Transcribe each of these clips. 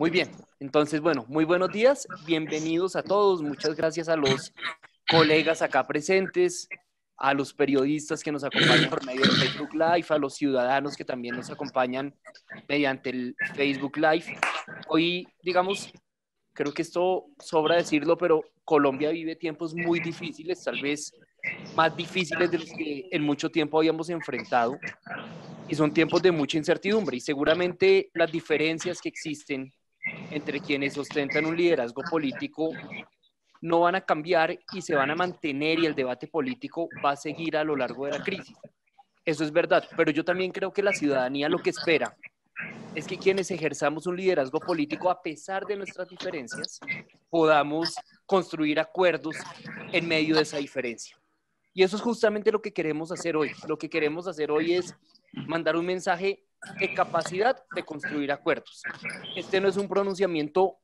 Muy bien, entonces, bueno, muy buenos días, bienvenidos a todos, muchas gracias a los colegas acá presentes, a los periodistas que nos acompañan por medio del Facebook Live, a los ciudadanos que también nos acompañan mediante el Facebook Live. Hoy, digamos, creo que esto sobra decirlo, pero Colombia vive tiempos muy difíciles, tal vez más difíciles de los que en mucho tiempo habíamos enfrentado, y son tiempos de mucha incertidumbre, y seguramente las diferencias que existen entre quienes ostentan un liderazgo político no van a cambiar y se van a mantener, y el debate político va a seguir a lo largo de la crisis. Eso es verdad, pero yo también creo que la ciudadanía lo que espera es que quienes ejerzamos un liderazgo político, a pesar de nuestras diferencias, podamos construir acuerdos en medio de esa diferencia. Y eso es justamente lo que queremos hacer hoy. Lo que queremos hacer hoy es mandar un mensaje de capacidad de construir acuerdos. Este no es un pronunciamiento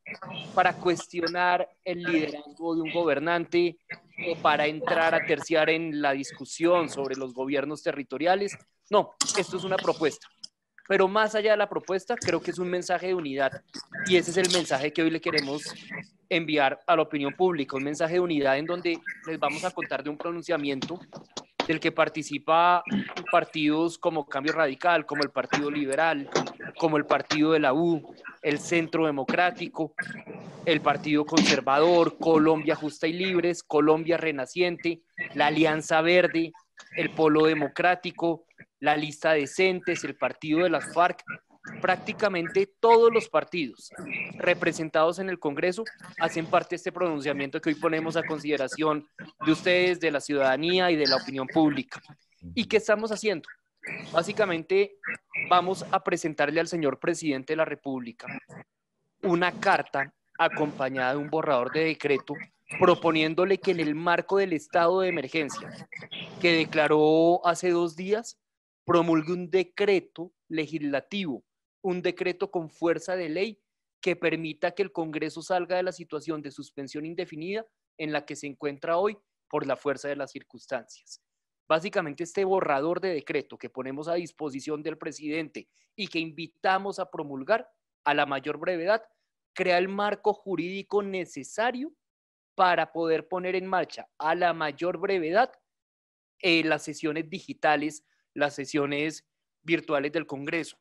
para cuestionar el liderazgo de un gobernante o para entrar a terciar en la discusión sobre los gobiernos territoriales. No, esto es una propuesta. Pero más allá de la propuesta, creo que es un mensaje de unidad. Y ese es el mensaje que hoy le queremos enviar a la opinión pública, un mensaje de unidad en donde les vamos a contar de un pronunciamiento del que participa partidos como Cambio Radical, como el Partido Liberal, como el Partido de la U, el Centro Democrático, el Partido Conservador, Colombia Justa y Libres, Colombia Renaciente, la Alianza Verde, el Polo Democrático, la Lista Decentes, el Partido de las FARC. Prácticamente todos los partidos representados en el Congreso hacen parte de este pronunciamiento que hoy ponemos a consideración de ustedes, de la ciudadanía y de la opinión pública. ¿Y qué estamos haciendo? Básicamente vamos a presentarle al señor presidente de la República una carta acompañada de un borrador de decreto proponiéndole que en el marco del estado de emergencia que declaró hace 2 días, promulgue un decreto legislativo, un decreto con fuerza de ley que permita que el Congreso salga de la situación de suspensión indefinida en la que se encuentra hoy por la fuerza de las circunstancias. Básicamente este borrador de decreto que ponemos a disposición del presidente y que invitamos a promulgar a la mayor brevedad, crea el marco jurídico necesario para poder poner en marcha a la mayor brevedad las sesiones digitales, las sesiones virtuales del Congreso.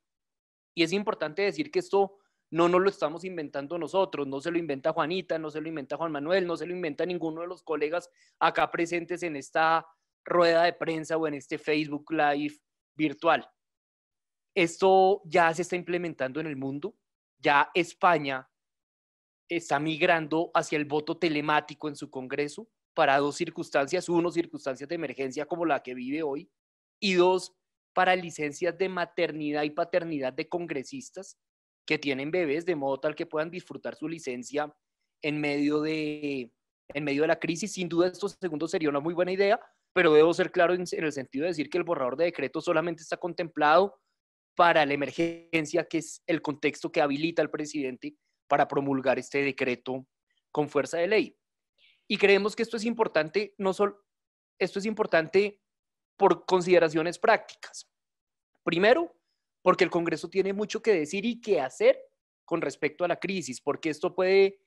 Y es importante decir que esto no nos lo estamos inventando nosotros, no se lo inventa Juanita, no se lo inventa Juan Manuel, no se lo inventa ninguno de los colegas acá presentes en esta rueda de prensa o en este Facebook Live virtual. Esto ya se está implementando en el mundo, ya España está migrando hacia el voto telemático en su Congreso para 2 circunstancias: uno, circunstancias de emergencia como la que vive hoy, y 2, para licencias de maternidad y paternidad de congresistas que tienen bebés, de modo tal que puedan disfrutar su licencia en medio de la crisis. Sin duda esto segundo sería una muy buena idea, pero debo ser claro en el sentido de decir que el borrador de decreto solamente está contemplado para la emergencia, que es el contexto que habilita al presidente para promulgar este decreto con fuerza de ley. Y creemos que esto es importante, no solo, esto es importante por consideraciones prácticas. Primero, porque el Congreso tiene mucho que decir y que hacer con respecto a la crisis, porque esto puede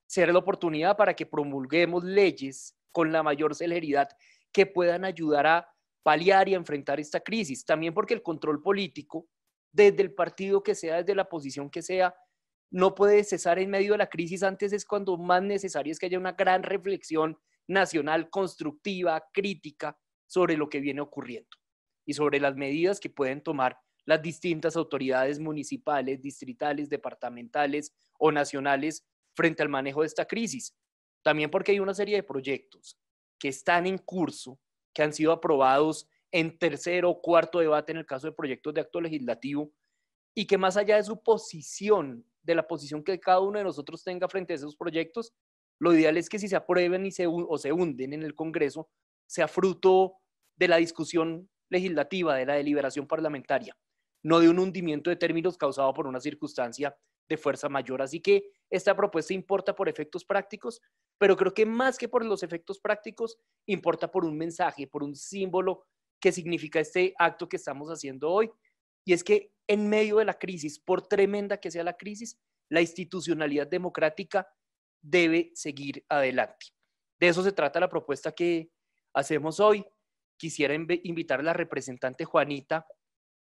ser la oportunidad para que promulguemos leyes con la mayor celeridad que puedan ayudar a paliar y a enfrentar esta crisis. También porque el control político, desde el partido que sea, desde la posición que sea, no puede cesar en medio de la crisis. Antes es cuando más necesario es que haya una gran reflexión nacional constructiva, crítica, sobre lo que viene ocurriendo y sobre las medidas que pueden tomar las distintas autoridades municipales, distritales, departamentales o nacionales frente al manejo de esta crisis. También porque hay una serie de proyectos que están en curso, que han sido aprobados en tercero o cuarto debate en el caso de proyectos de acto legislativo, y que más allá de su posición, de la posición que cada uno de nosotros tenga frente a esos proyectos, lo ideal es que si se aprueben y se hunden en el Congreso, sea fruto de la discusión legislativa, de la deliberación parlamentaria, no de un hundimiento de términos causado por una circunstancia de fuerza mayor. Así que esta propuesta importa por efectos prácticos, pero creo que más que por los efectos prácticos, importa por un mensaje, por un símbolo que significa este acto que estamos haciendo hoy. Y es que en medio de la crisis, por tremenda que sea la crisis, la institucionalidad democrática debe seguir adelante. De eso se trata la propuesta que hacemos hoy. Quisiera invitar a la representante Juanita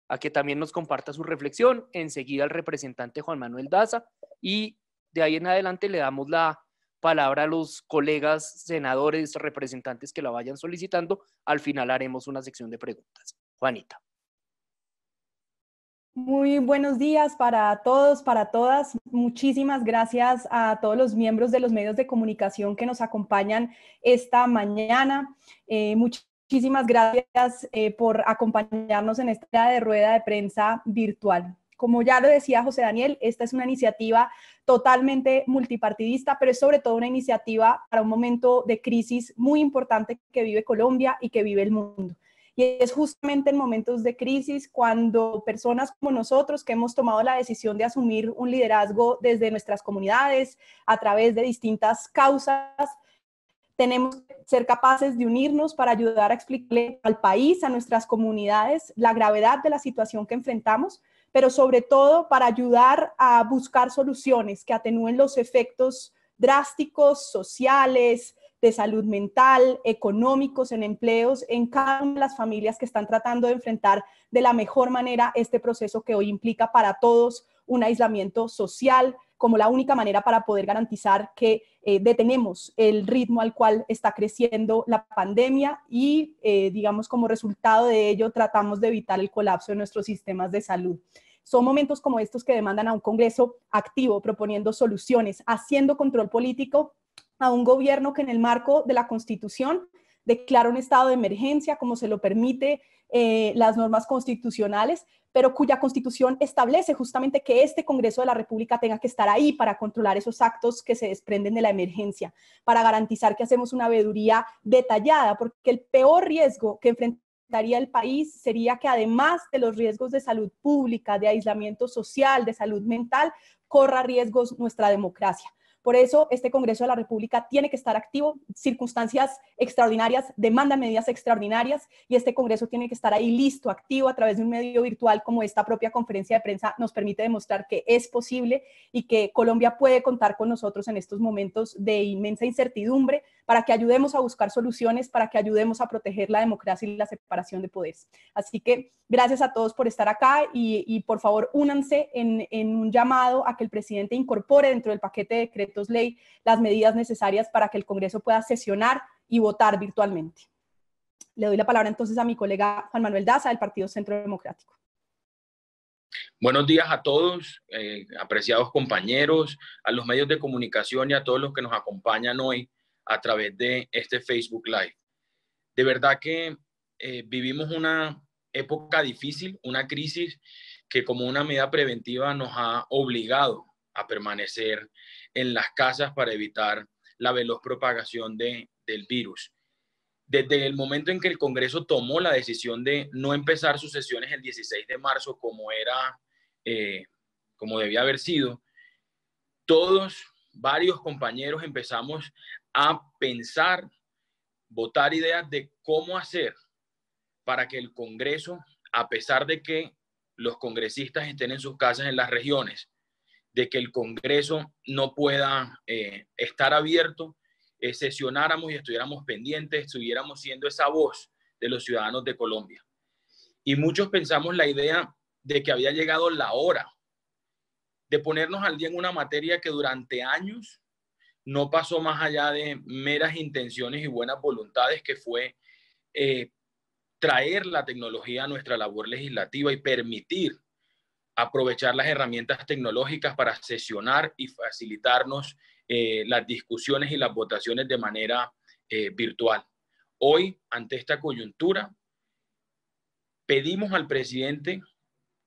a que también nos comparta su reflexión, enseguida al representante Juan Manuel Daza, y de ahí en adelante le damos la palabra a los colegas senadores, representantes que la vayan solicitando. Al final haremos una sección de preguntas. Juanita. Muy buenos días para todos, para todas. Muchísimas gracias a todos los miembros de los medios de comunicación que nos acompañan esta mañana. Muchísimas gracias por acompañarnos en esta de rueda de prensa virtual. Como ya lo decía José Daniel, esta es una iniciativa totalmente multipartidista, pero es sobre todo una iniciativa para un momento de crisis muy importante que vive Colombia y que vive el mundo. Y es justamente en momentos de crisis cuando personas como nosotros, que hemos tomado la decisión de asumir un liderazgo desde nuestras comunidades, a través de distintas causas, tenemos que ser capaces de unirnos para ayudar a explicarle al país, a nuestras comunidades, la gravedad de la situación que enfrentamos, pero sobre todo para ayudar a buscar soluciones que atenúen los efectos drásticos, sociales, de salud mental, económicos, en empleos, en cada una de las familias que están tratando de enfrentar de la mejor manera este proceso que hoy implica para todos un aislamiento social como la única manera para poder garantizar que detenemos el ritmo al cual está creciendo la pandemia y, digamos, como resultado de ello, tratamos de evitar el colapso de nuestros sistemas de salud. Son momentos como estos que demandan a un Congreso activo, proponiendo soluciones, haciendo control político a un gobierno que en el marco de la Constitución declara un estado de emergencia, como se lo permite las normas constitucionales, pero cuya Constitución establece justamente que este Congreso de la República tenga que estar ahí para controlar esos actos que se desprenden de la emergencia, para garantizar que hacemos una veeduría detallada, porque el peor riesgo que enfrentaría el país sería que además de los riesgos de salud pública, de aislamiento social, de salud mental, corra riesgos nuestra democracia. Por eso, este Congreso de la República tiene que estar activo. Circunstancias extraordinarias demandan medidas extraordinarias y este Congreso tiene que estar ahí listo, activo, a través de un medio virtual como esta propia conferencia de prensa nos permite demostrar que es posible y que Colombia puede contar con nosotros en estos momentos de inmensa incertidumbre para que ayudemos a buscar soluciones, para que ayudemos a proteger la democracia y la separación de poderes. Así que gracias a todos por estar acá y por favor únanse en un llamado a que el presidente incorpore dentro del paquete de decretos ley las medidas necesarias para que el Congreso pueda sesionar y votar virtualmente. Le doy la palabra entonces a mi colega Juan Manuel Daza del Partido Centro Democrático. Buenos días a todos, apreciados compañeros, a los medios de comunicación y a todos los que nos acompañan hoy a través de este Facebook Live. De verdad que vivimos una época difícil, una crisis que como una medida preventiva nos ha obligado a permanecer en las casas para evitar la veloz propagación del virus. Desde el momento en que el Congreso tomó la decisión de no empezar sus sesiones el 16 de marzo como debía haber sido, varios compañeros empezamos a pensar, votar ideas de cómo hacer para que el Congreso, a pesar de que los congresistas estén en sus casas en las regiones, de que el Congreso no pueda estar abierto, sesionáramos y estuviéramos pendientes, estuviéramos siendo esa voz de los ciudadanos de Colombia. Y muchos pensamos la idea de que había llegado la hora de ponernos al día en una materia que durante años no pasó más allá de meras intenciones y buenas voluntades, que fue traer la tecnología a nuestra labor legislativa y permitir aprovechar las herramientas tecnológicas para sesionar y facilitarnos las discusiones y las votaciones de manera virtual. Hoy, ante esta coyuntura, pedimos al presidente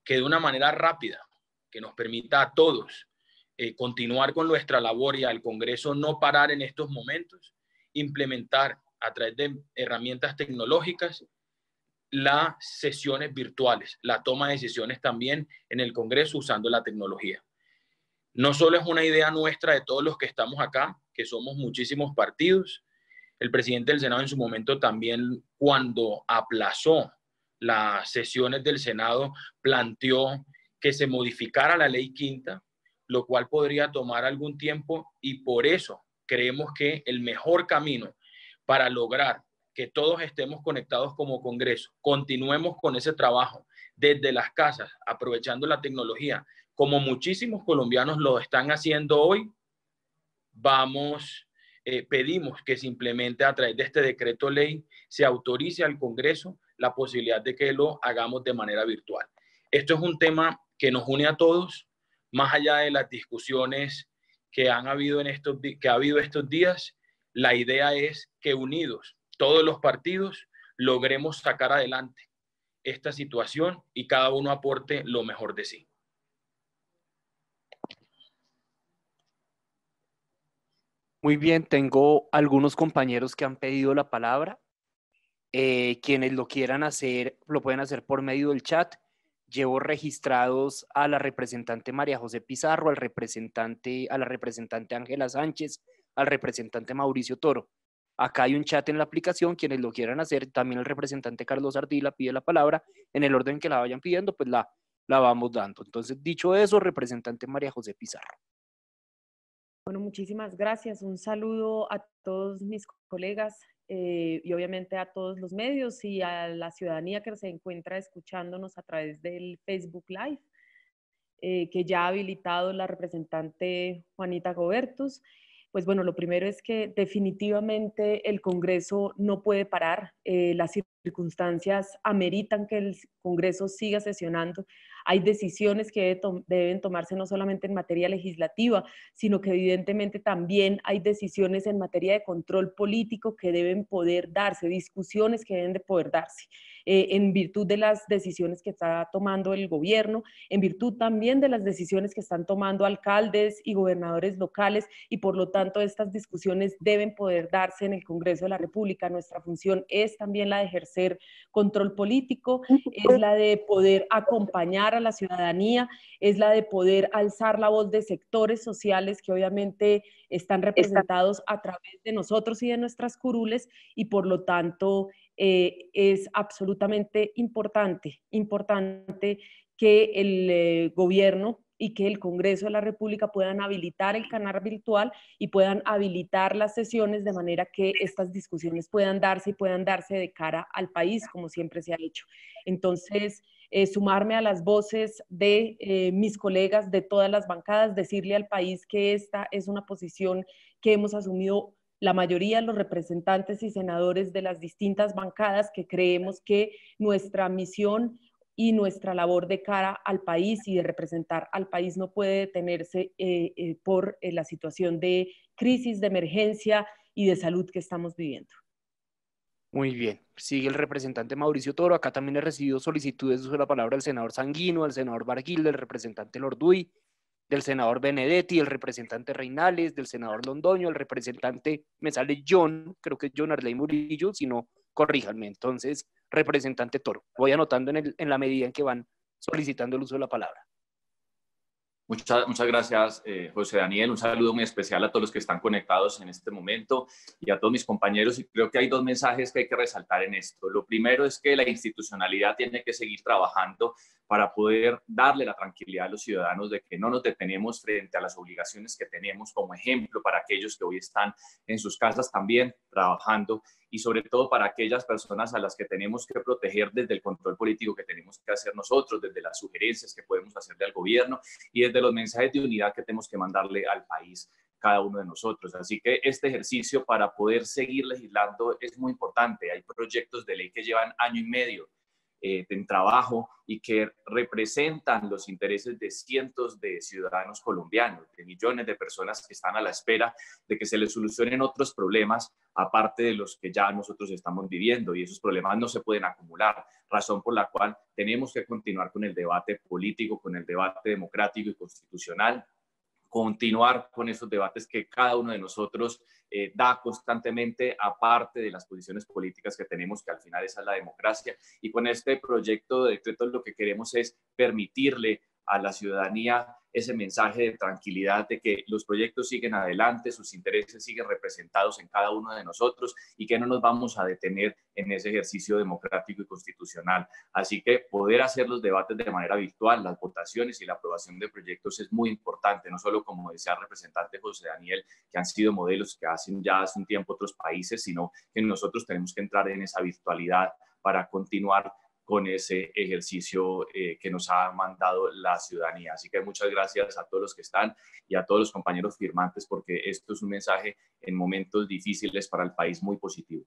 que de una manera rápida, que nos permita a todos continuar con nuestra labor y al Congreso no parar en estos momentos, implementar a través de herramientas tecnológicas las sesiones virtuales, la toma de decisiones también en el Congreso usando la tecnología. No solo es una idea nuestra de todos los que estamos acá, que somos muchísimos partidos. El presidente del Senado en su momento también, cuando aplazó las sesiones del Senado, planteó que se modificara la ley quinta lo cual podría tomar algún tiempo, y por eso creemos que el mejor camino para lograr que todos estemos conectados como Congreso, continuemos con ese trabajo desde las casas, aprovechando la tecnología, como muchísimos colombianos lo están haciendo hoy. Pedimos que simplemente a través de este decreto ley se autorice al Congreso la posibilidad de que lo hagamos de manera virtual. Esto es un tema que nos une a todos, más allá de las discusiones que ha habido estos días. La idea es que unidos, todos los partidos, logremos sacar adelante esta situación y cada uno aporte lo mejor de sí. Muy bien, tengo algunos compañeros que han pedido la palabra. Quienes lo quieran hacer, lo pueden hacer por medio del chat. Llevo registrados a la representante María José Pizarro, a la representante Ángela Sánchez, al representante Mauricio Toro. Acá hay un chat en la aplicación, quienes lo quieran hacer, también el representante Carlos Ardila pide la palabra, en el orden que la vayan pidiendo, pues la vamos dando. Entonces, dicho eso, representante María José Pizarro. Bueno, muchísimas gracias. Un saludo a todos mis colegas y obviamente a todos los medios y a la ciudadanía que se encuentra escuchándonos a través del Facebook Live, que ya ha habilitado la representante Juanita Gobertus. Pues bueno, lo primero es que definitivamente el Congreso no puede parar. Las circunstancias ameritan que el Congreso siga sesionando. Hay decisiones que deben tomarse no solamente en materia legislativa, sino que evidentemente también hay decisiones en materia de control político que deben poder darse, discusiones que deben de poder darse, en virtud de las decisiones que está tomando el gobierno, en virtud también de las decisiones que están tomando alcaldes y gobernadores locales, y por lo tanto estas discusiones deben poder darse en el Congreso de la República. Nuestra función es también la de ejercer control político, es la de poder acompañar a la ciudadanía, es la de poder alzar la voz de sectores sociales que obviamente están representados a través de nosotros y de nuestras curules, y por lo tanto es absolutamente importante que el gobierno y que el Congreso de la República puedan habilitar el canal virtual y puedan habilitar las sesiones de manera que estas discusiones puedan darse y puedan darse de cara al país, como siempre se ha hecho. Entonces, sumarme a las voces de mis colegas de todas las bancadas, decirle al país que esta es una posición que hemos asumido la mayoría de los representantes y senadores de las distintas bancadas, que creemos que nuestra misión y nuestra labor de cara al país y de representar al país no puede detenerse por la situación de crisis, de emergencia y de salud que estamos viviendo. Muy bien, sigue el representante Mauricio Toro. Acá también he recibido solicitudes de uso de la palabra del senador Sanguino, del senador Barguil, del representante Lorduy, del senador Benedetti, del representante Reinales, del senador Londoño, el representante, me sale John, creo que es John Arley Murillo, si no, corríjanme. Entonces, representante Toro, voy anotando en la medida en que van solicitando el uso de la palabra. Muchas gracias, José Daniel. Un saludo muy especial a todos los que están conectados en este momento y a todos mis compañeros. Y creo que hay dos mensajes que hay que resaltar en esto. Lo primero es que la institucionalidad tiene que seguir trabajando para poder darle la tranquilidad a los ciudadanos de que no nos detenemos frente a las obligaciones que tenemos, como ejemplo para aquellos que hoy están en sus casas también trabajando, y sobre todo para aquellas personas a las que tenemos que proteger desde el control político que tenemos que hacer nosotros, desde las sugerencias que podemos hacerle al gobierno y desde los mensajes de unidad que tenemos que mandarle al país cada uno de nosotros. Así que este ejercicio para poder seguir legislando es muy importante. Hay proyectos de ley que llevan año y medio en trabajo y que representan los intereses de cientos de ciudadanos colombianos, de millones de personas que están a la espera de que se les solucionen otros problemas aparte de los que ya nosotros estamos viviendo, y esos problemas no se pueden acumular, razón por la cual tenemos que continuar con el debate político, con el debate democrático y constitucional, continuar con esos debates que cada uno de nosotros da constantemente, aparte de las posiciones políticas que tenemos, que al final esa es la democracia. Y con este proyecto de decreto lo que queremos es permitirle a la ciudadanía ese mensaje de tranquilidad de que los proyectos siguen adelante, sus intereses siguen representados en cada uno de nosotros y que no nos vamos a detener en ese ejercicio democrático y constitucional. Así que poder hacer los debates de manera virtual, las votaciones y la aprobación de proyectos es muy importante, no solo como decía el representante José Daniel, que han sido modelos que hacen ya hace un tiempo otros países, sino que nosotros tenemos que entrar en esa virtualidad para continuar con ese ejercicio que nos ha mandado la ciudadanía. Así que muchas gracias a todos los que están y a todos los compañeros firmantes, porque esto es un mensaje en momentos difíciles para el país muy positivo.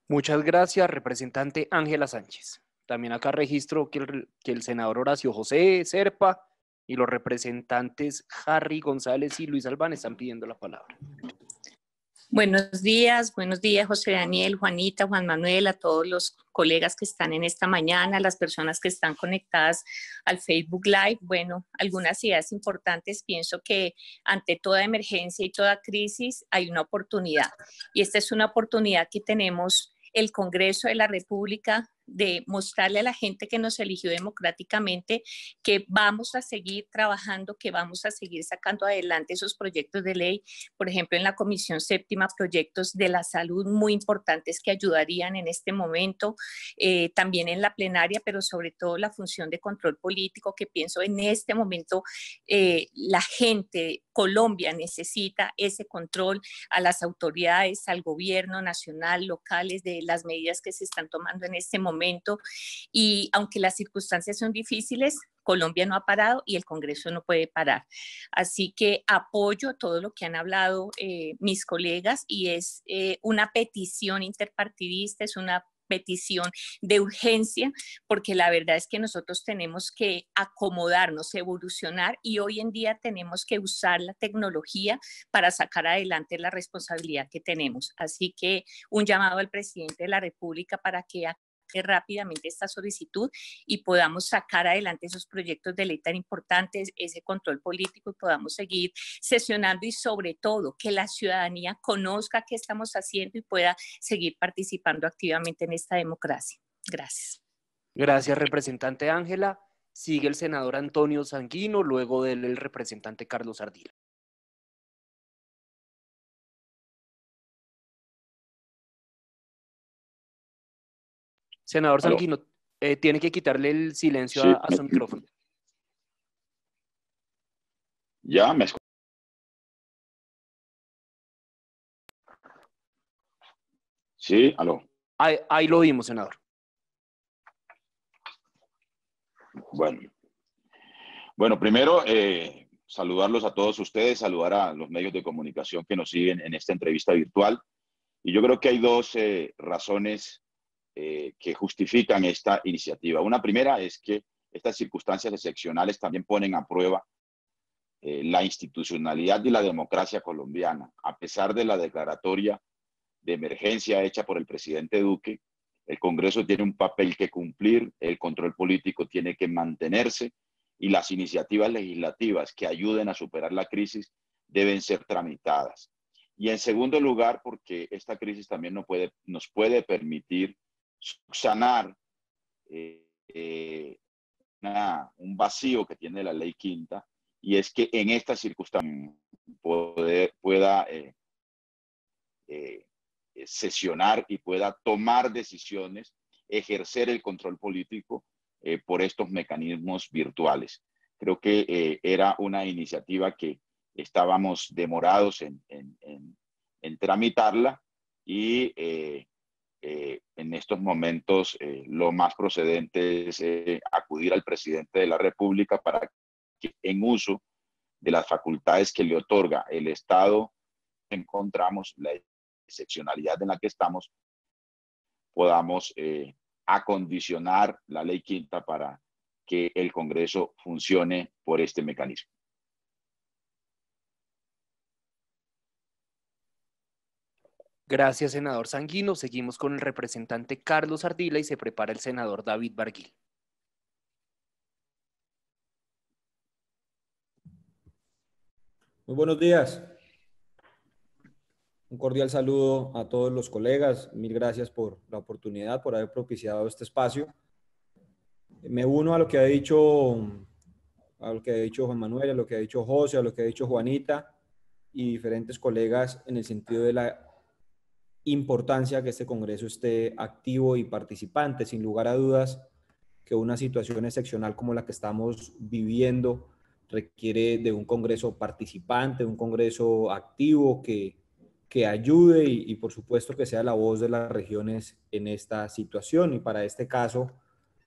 Muchas gracias, representante Ángela Sánchez. También acá registro que el senador Horacio José Serpa y los representantes Harry González y Luis Albán están pidiendo la palabra. Buenos días José Daniel, Juanita, Juan Manuel, a todos los colegas que están en esta mañana, a las personas que están conectadas al Facebook Live. Bueno, algunas ideas importantes. Pienso que ante toda emergencia y toda crisis hay una oportunidad, y esta es una oportunidad que tenemos el Congreso de la República de mostrarle a la gente que nos eligió democráticamente que vamos a seguir trabajando, que vamos a seguir sacando adelante esos proyectos de ley. Por ejemplo, en la Comisión Séptima, proyectos de la salud muy importantes que ayudarían en este momento, también en la plenaria, pero sobre todo la función de control político, que pienso en este momento la gente, Colombia necesita ese control a las autoridades, al gobierno nacional, locales, de las medidas que se están tomando en este momento. Y aunque las circunstancias son difíciles, Colombia no ha parado y el Congreso no puede parar. Así que apoyo todo lo que han hablado mis colegas, y es una petición interpartidista, es una petición de urgencia, porque la verdad es que nosotros tenemos que acomodarnos, evolucionar, y hoy en día tenemos que usar la tecnología para sacar adelante la responsabilidad que tenemos. Así que un llamado al presidente de la República para que rápidamente esta solicitud y podamos sacar adelante esos proyectos de ley tan importantes, ese control político, y podamos seguir sesionando, y sobre todo que la ciudadanía conozca qué estamos haciendo y pueda seguir participando activamente en esta democracia. Gracias. Gracias, representante Ángela. Sigue el senador Antonio Sanguino, luego de él el representante Carlos Ardila. Senador Sanguino, tiene que quitarle el silencio a su micrófono. Ya me escucho. Sí, aló. Ahí lo vimos, senador. Bueno, primero saludarlos a todos ustedes, saludar a los medios de comunicación que nos siguen en esta entrevista virtual. Y yo creo que hay dos razones que justifican esta iniciativa. Una primera es que estas circunstancias excepcionales también ponen a prueba la institucionalidad y la democracia colombiana. A pesar de la declaratoria de emergencia hecha por el presidente Duque, el Congreso tiene un papel que cumplir, el control político tiene que mantenerse, y las iniciativas legislativas que ayuden a superar la crisis deben ser tramitadas. Y en segundo lugar, porque esta crisis también nos puede permitir subsanar un vacío que tiene la ley quinta, y es que en estas circunstancias pueda sesionar y pueda tomar decisiones, ejercer el control político por estos mecanismos virtuales. Creo que era una iniciativa que estábamos demorados en tramitarla, y en estos momentos lo más procedente es acudir al presidente de la República para que, en uso de las facultades que le otorga el Estado, encontramos la excepcionalidad en la que estamos, podamos acondicionar la ley quinta para que el Congreso funcione por este mecanismo. Gracias, senador Sanguino. Seguimos con el representante Carlos Ardila y se prepara el senador David Barguil. Muy buenos días. Un cordial saludo a todos los colegas. Mil gracias por la oportunidad, por haber propiciado este espacio. Me uno a lo que ha dicho Juan Manuel, a lo que ha dicho José, a lo que ha dicho Juanita y diferentes colegas en el sentido de la importancia que este Congreso esté activo y participante. Sin lugar a dudas, que una situación excepcional como la que estamos viviendo requiere de un Congreso participante, un Congreso activo que ayude y por supuesto que sea la voz de las regiones en esta situación. Y para este caso,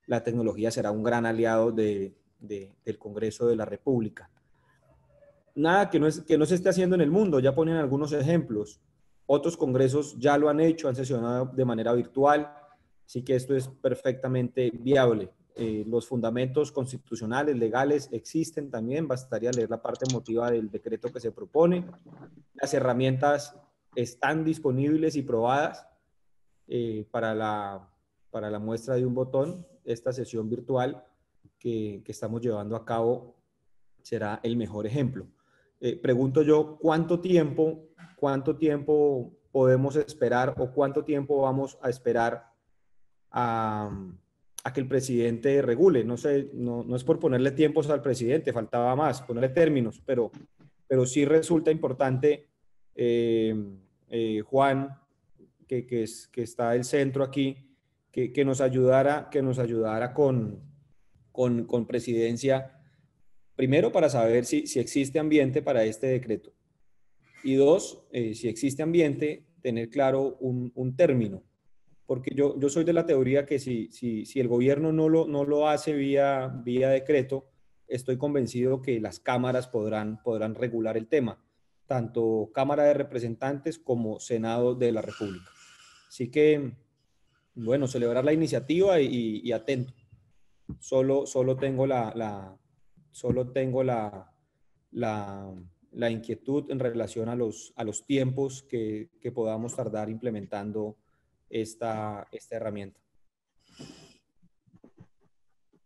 la tecnología será un gran aliado del Congreso de la República. Nada que no se esté haciendo en el mundo, ya ponen algunos ejemplos. Otros congresos ya lo han hecho, han sesionado de manera virtual, así que esto es perfectamente viable. Los fundamentos constitucionales, legales, existen también, bastaría leer la parte emotiva del decreto que se propone. Las herramientas están disponibles y probadas para la muestra de un botón. Esta sesión virtual que estamos llevando a cabo será el mejor ejemplo. Pregunto yo, ¿cuánto tiempo podemos esperar o cuánto tiempo vamos a esperar a que el presidente regule? No sé, no es por ponerle tiempos al presidente, faltaba más, ponerle términos, pero sí resulta importante, Juan, que está el centro aquí, que nos ayudara con presidencia. Primero, para saber si existe ambiente para este decreto. Y dos, si existe ambiente, tener claro un término. Porque yo soy de la teoría que si el gobierno no lo hace vía decreto, estoy convencido que las cámaras podrán regular el tema, tanto Cámara de Representantes como Senado de la República. Así que, bueno, celebrar la iniciativa y atento. Solo tengo la inquietud en relación a los tiempos que podamos tardar implementando esta herramienta.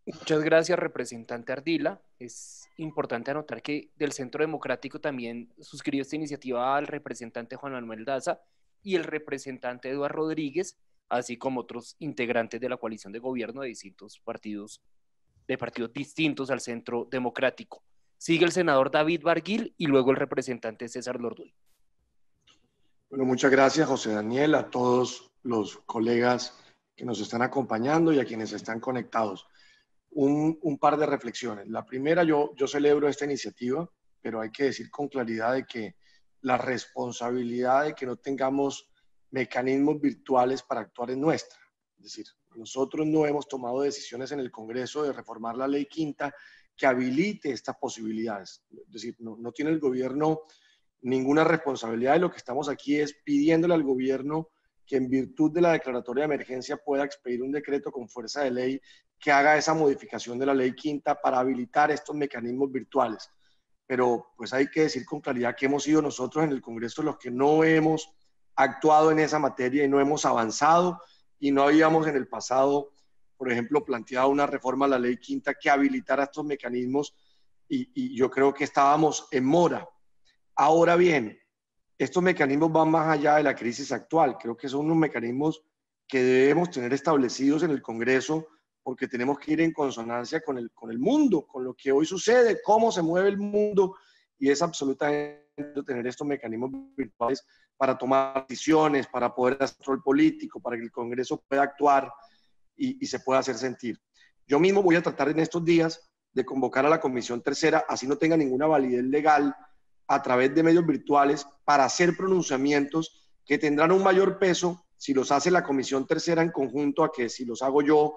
Muchas gracias, representante Ardila. Es importante anotar que del Centro Democrático también suscribió esta iniciativa al representante Juan Manuel Daza y el representante Eduardo Rodríguez, así como otros integrantes de la coalición de gobierno de distintos partidos, distintos al Centro Democrático. Sigue el senador David Barguil y luego el representante César Lorduy. Bueno, muchas gracias, José Daniel, a todos los colegas que nos están acompañando y a quienes están conectados. Un par de reflexiones. La primera, yo celebro esta iniciativa, pero hay que decir con claridad de que la responsabilidad de que no tengamos mecanismos virtuales para actuar es nuestra. Es decir, nosotros no hemos tomado decisiones en el Congreso de reformar la Ley Quinta que habilite estas posibilidades. Es decir, no tiene el gobierno ninguna responsabilidad, y lo que estamos aquí es pidiéndole al gobierno que en virtud de la declaratoria de emergencia pueda expedir un decreto con fuerza de ley que haga esa modificación de la Ley Quinta para habilitar estos mecanismos virtuales. Pero pues hay que decir con claridad que hemos sido nosotros en el Congreso los que no hemos actuado en esa materia y no hemos avanzado, y no habíamos en el pasado, por ejemplo, planteado una reforma a la Ley Quinta que habilitara estos mecanismos, y yo creo que estábamos en mora. Ahora bien, estos mecanismos van más allá de la crisis actual. Creo que son unos mecanismos que debemos tener establecidos en el Congreso, porque tenemos que ir en consonancia con el mundo, con lo que hoy sucede, cómo se mueve el mundo, y es absolutamente tener estos mecanismos virtuales para tomar decisiones, para poder hacer control político, para que el Congreso pueda actuar y se pueda hacer sentir. Yo mismo voy a tratar en estos días de convocar a la Comisión Tercera, así no tenga ninguna validez legal, a través de medios virtuales, para hacer pronunciamientos que tendrán un mayor peso si los hace la Comisión Tercera en conjunto a que si los hago yo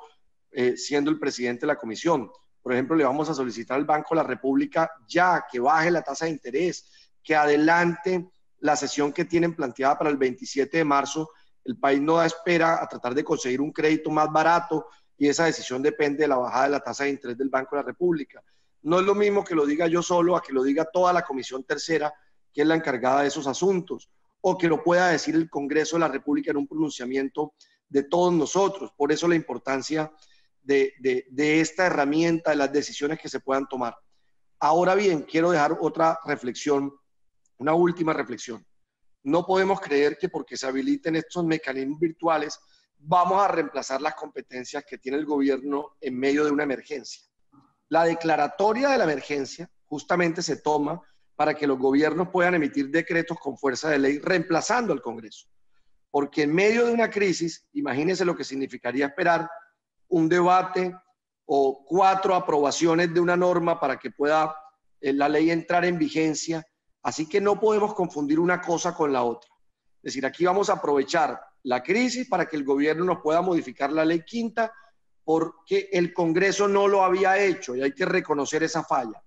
siendo el presidente de la comisión. Por ejemplo, le vamos a solicitar al Banco de la República ya que baje la tasa de interés, que adelante la sesión que tienen planteada para el 27 de marzo. El país no da espera a tratar de conseguir un crédito más barato, y esa decisión depende de la bajada de la tasa de interés del Banco de la República. No es lo mismo que lo diga yo solo a que lo diga toda la Comisión Tercera, que es la encargada de esos asuntos, o que lo pueda decir el Congreso de la República en un pronunciamiento de todos nosotros. Por eso la importancia de esta herramienta, de las decisiones que se puedan tomar. Ahora bien, quiero dejar otra reflexión, una última reflexión. No podemos creer que porque se habiliten estos mecanismos virtuales vamos a reemplazar las competencias que tiene el gobierno en medio de una emergencia. La declaratoria de la emergencia justamente se toma para que los gobiernos puedan emitir decretos con fuerza de ley reemplazando al Congreso. Porque en medio de una crisis, imagínense lo que significaría esperar un debate o 4 aprobaciones de una norma para que pueda la ley entrar en vigencia. Así que no podemos confundir una cosa con la otra. Es decir, aquí vamos a aprovechar la crisis para que el gobierno nos pueda modificar la ley quinta porque el Congreso no lo había hecho y hay que reconocer esa falla.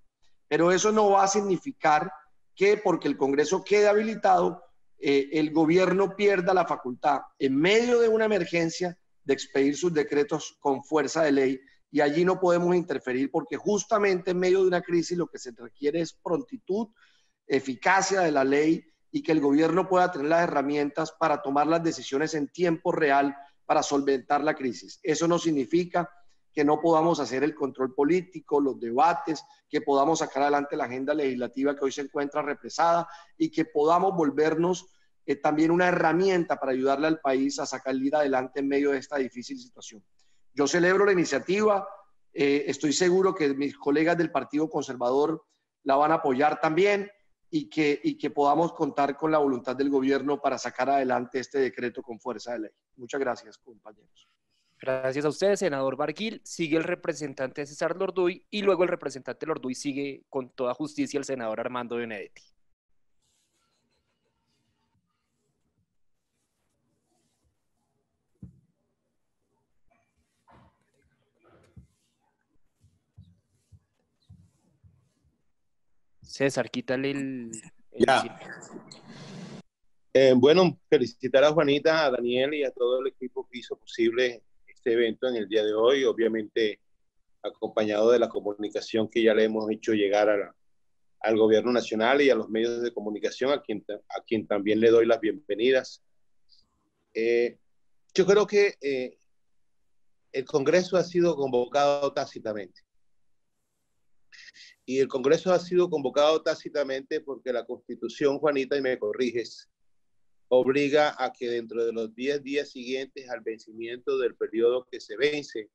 Pero eso no va a significar que porque el Congreso quede habilitado, el gobierno pierda la facultad en medio de una emergencia de expedir sus decretos con fuerza de ley, y allí no podemos interferir porque justamente en medio de una crisis lo que se requiere es prontitud, eficacia de la ley y que el gobierno pueda tener las herramientas para tomar las decisiones en tiempo real para solventar la crisis. Eso no significa que no podamos hacer el control político, los debates, que podamos sacar adelante la agenda legislativa que hoy se encuentra represada y que podamos volvernos también una herramienta para ayudarle al país a salir adelante en medio de esta difícil situación. Yo celebro la iniciativa, estoy seguro que mis colegas del Partido Conservador la van a apoyar también y que podamos contar con la voluntad del gobierno para sacar adelante este decreto con fuerza de ley. Muchas gracias, compañeros. Gracias a ustedes, senador Barguil. Sigue el representante César Lorduy y luego el representante Lorduy sigue con toda justicia el senador Armando Benedetti. César, quítale el Ya. Bueno, felicitar a Juanita, a Daniel y a todo el equipo que hizo posible este evento en el día de hoy, obviamente acompañado de la comunicación que ya le hemos hecho llegar al gobierno nacional y a los medios de comunicación, a quien también le doy las bienvenidas. Yo creo que el Congreso ha sido convocado tácitamente. Y el Congreso ha sido convocado tácitamente porque la Constitución, Juanita, y me corriges, obliga a que dentro de los 10 días siguientes al vencimiento del periodo que se vence,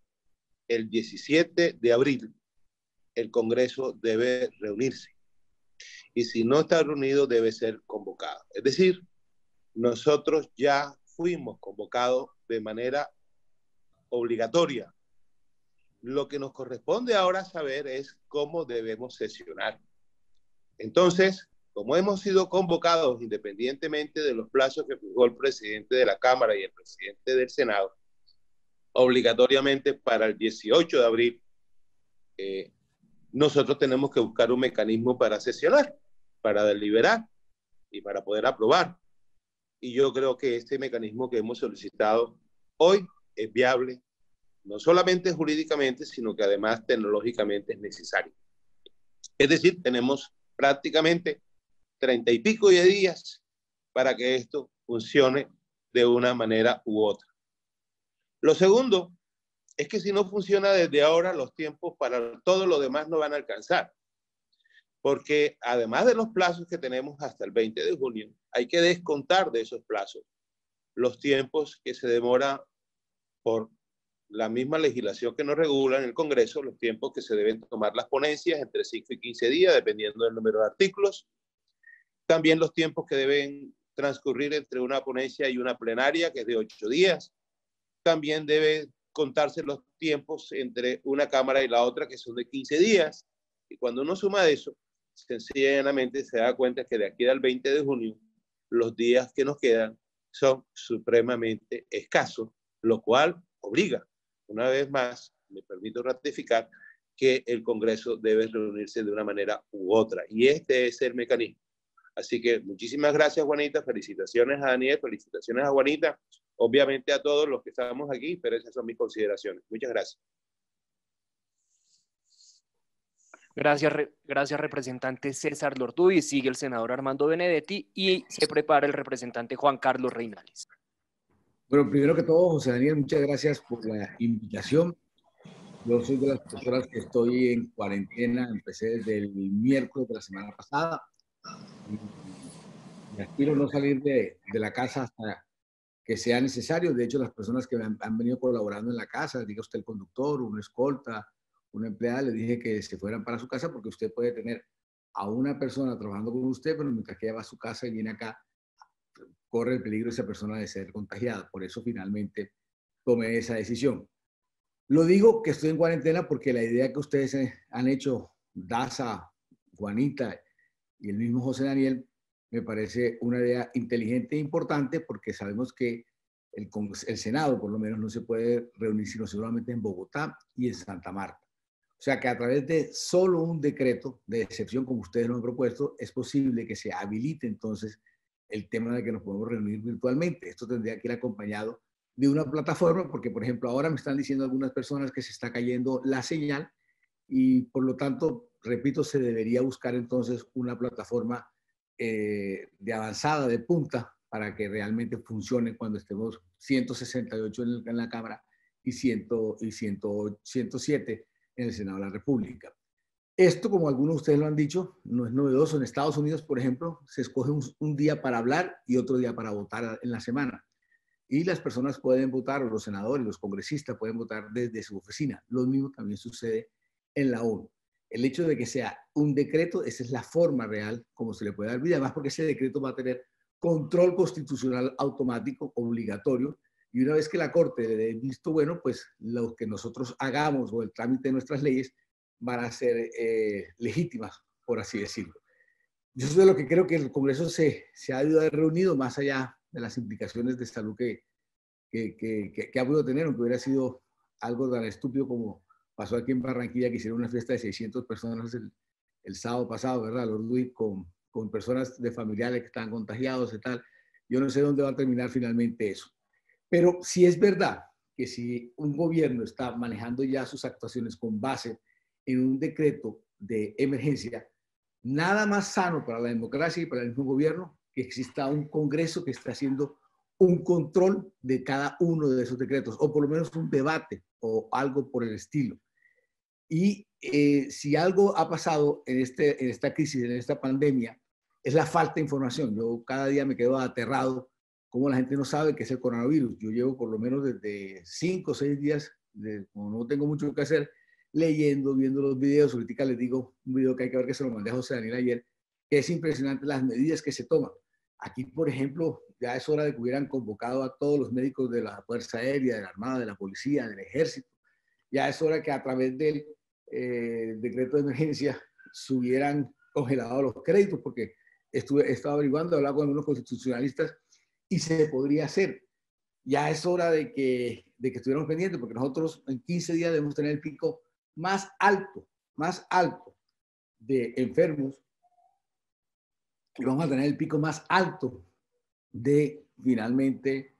el 17 de abril, el Congreso debe reunirse. Y si no está reunido, debe ser convocado. Es decir, nosotros ya fuimos convocados de manera obligatoria. Lo que nos corresponde ahora saber es cómo debemos sesionar. Entonces, como hemos sido convocados independientemente de los plazos que fijó el presidente de la Cámara y el presidente del Senado, obligatoriamente para el 18 de abril, nosotros tenemos que buscar un mecanismo para sesionar, para deliberar y para poder aprobar. Y yo creo que este mecanismo que hemos solicitado hoy es viable, no solamente jurídicamente, sino que además tecnológicamente es necesario. Es decir, tenemos prácticamente 30 y pico de días para que esto funcione de una manera u otra. Lo segundo es que si no funciona desde ahora, los tiempos para todo lo demás no van a alcanzar. Porque además de los plazos que tenemos hasta el 20 de junio, hay que descontar de esos plazos los tiempos que se demora por la misma legislación que nos regula en el Congreso, los tiempos que se deben tomar las ponencias, entre 5 y 15 días, dependiendo del número de artículos. También los tiempos que deben transcurrir entre una ponencia y una plenaria, que es de 8 días. También debe contarse los tiempos entre una Cámara y la otra, que son de 15 días. Y cuando uno suma eso, sencillamente se da cuenta que de aquí al 20 de junio, los días que nos quedan son supremamente escasos, lo cual obliga, una vez más, me permito ratificar, que el Congreso debe reunirse de una manera u otra. Y este es el mecanismo. Así que muchísimas gracias, Juanita. Felicitaciones a Daniel, felicitaciones a Juanita. Obviamente a todos los que estamos aquí, pero esas son mis consideraciones. Muchas gracias. Gracias, representante César Lorduy. Sigue el senador Armando Benedetti y se prepara el representante Juan Carlos Reinales. Bueno, primero que todo, José Daniel, muchas gracias por la invitación. Yo soy de las personas que estoy en cuarentena, empecé desde el miércoles de la semana pasada y aspiro no salir de la casa hasta que sea necesario. De hecho, las personas que han venido colaborando en la casa, diga usted el conductor, una escolta, una empleada, le dije que se fueran para su casa porque usted puede tener a una persona trabajando con usted, pero mientras que ella va a su casa y viene acá, corre el peligro esa persona de ser contagiada. Por eso finalmente tomé esa decisión. Lo digo que estoy en cuarentena porque la idea que ustedes han hecho, Daza, Juanita y el mismo José Daniel, me parece una idea inteligente e importante porque sabemos que el Senado, por lo menos, no se puede reunir sino solamente en Bogotá y en Santa Marta. O sea que a través de solo un decreto de excepción, como ustedes lo han propuesto, es posible que se habilite entonces el tema de que nos podemos reunir virtualmente. Esto tendría que ir acompañado de una plataforma, porque por ejemplo ahora me están diciendo algunas personas que se está cayendo la señal y por lo tanto, repito, se debería buscar entonces una plataforma de avanzada, de punta, para que realmente funcione cuando estemos 168 en la Cámara y 107 en el Senado de la República. Esto, como algunos de ustedes lo han dicho, no es novedoso. En Estados Unidos, por ejemplo, se escoge un día para hablar y otro día para votar en la semana. Y las personas pueden votar, o los senadores, los congresistas pueden votar desde su oficina. Lo mismo también sucede en la ONU. El hecho de que sea un decreto, esa es la forma real como se le puede dar vida, además porque ese decreto va a tener control constitucional automático, obligatorio, y una vez que la Corte le dé visto bueno, pues lo que nosotros hagamos o el trámite de nuestras leyes van a ser legítimas, por así decirlo. Yo soy de lo que creo que el Congreso se ha ido reunido más allá de las implicaciones de salud que ha podido tener, aunque hubiera sido algo tan estúpido como pasó aquí en Barranquilla, que hicieron una fiesta de 600 personas el sábado pasado, ¿verdad? Lord Luis, con personas de familiares que estaban contagiados y tal. Yo no sé dónde va a terminar finalmente eso. Pero sí es verdad que si un gobierno está manejando ya sus actuaciones con base en un decreto de emergencia, nada más sano para la democracia y para el mismo gobierno que exista un Congreso que esté haciendo un control de cada uno de esos decretos, o por lo menos un debate o algo por el estilo. Y si algo ha pasado en esta crisis, en esta pandemia, es la falta de información. Yo cada día me quedo aterrado cómo la gente no sabe qué es el coronavirus. Yo llevo por lo menos desde 5 o 6 días, como no tengo mucho que hacer, leyendo, viendo los videos. Ahorita les digo un video que hay que ver, que se lo mandé a José Daniel ayer, que es impresionante las medidas que se toman. Aquí, por ejemplo, ya es hora de que hubieran convocado a todos los médicos de la Fuerza Aérea, de la Armada, de la Policía, del Ejército. Ya es hora que a través del decreto de emergencia se hubieran congelado los créditos, porque he estado averiguando, he hablado con algunos constitucionalistas y se podría hacer. Ya es hora de que estuviéramos pendientes, porque nosotros en 15 días debemos tener el pico más alto de enfermos, y vamos a tener el pico más alto finalmente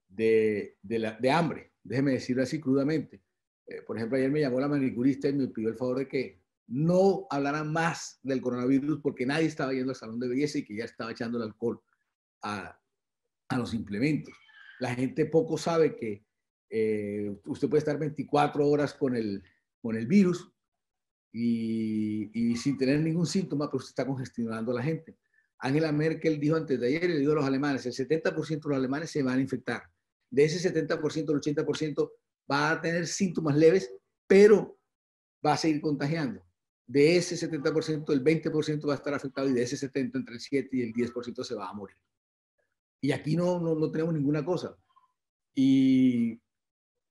de hambre. Déjeme decirlo así crudamente. Por ejemplo, ayer me llamó la manicurista y me pidió el favor de que no hablaran más del coronavirus porque nadie estaba yendo al salón de belleza y que ya estaba echando el alcohol a los implementos. La gente poco sabe que usted puede estar 24 horas con el virus y sin tener ningún síntoma, pero usted está congestionando a la gente. Angela Merkel dijo antes de ayer, le dijo a los alemanes, el 70% de los alemanes se van a infectar. De ese 70%, el 80% va a tener síntomas leves, pero va a seguir contagiando. De ese 70%, el 20% va a estar afectado y de ese 70%, entre el 7 y el 10% se va a morir. Y aquí no tenemos ninguna cosa. Y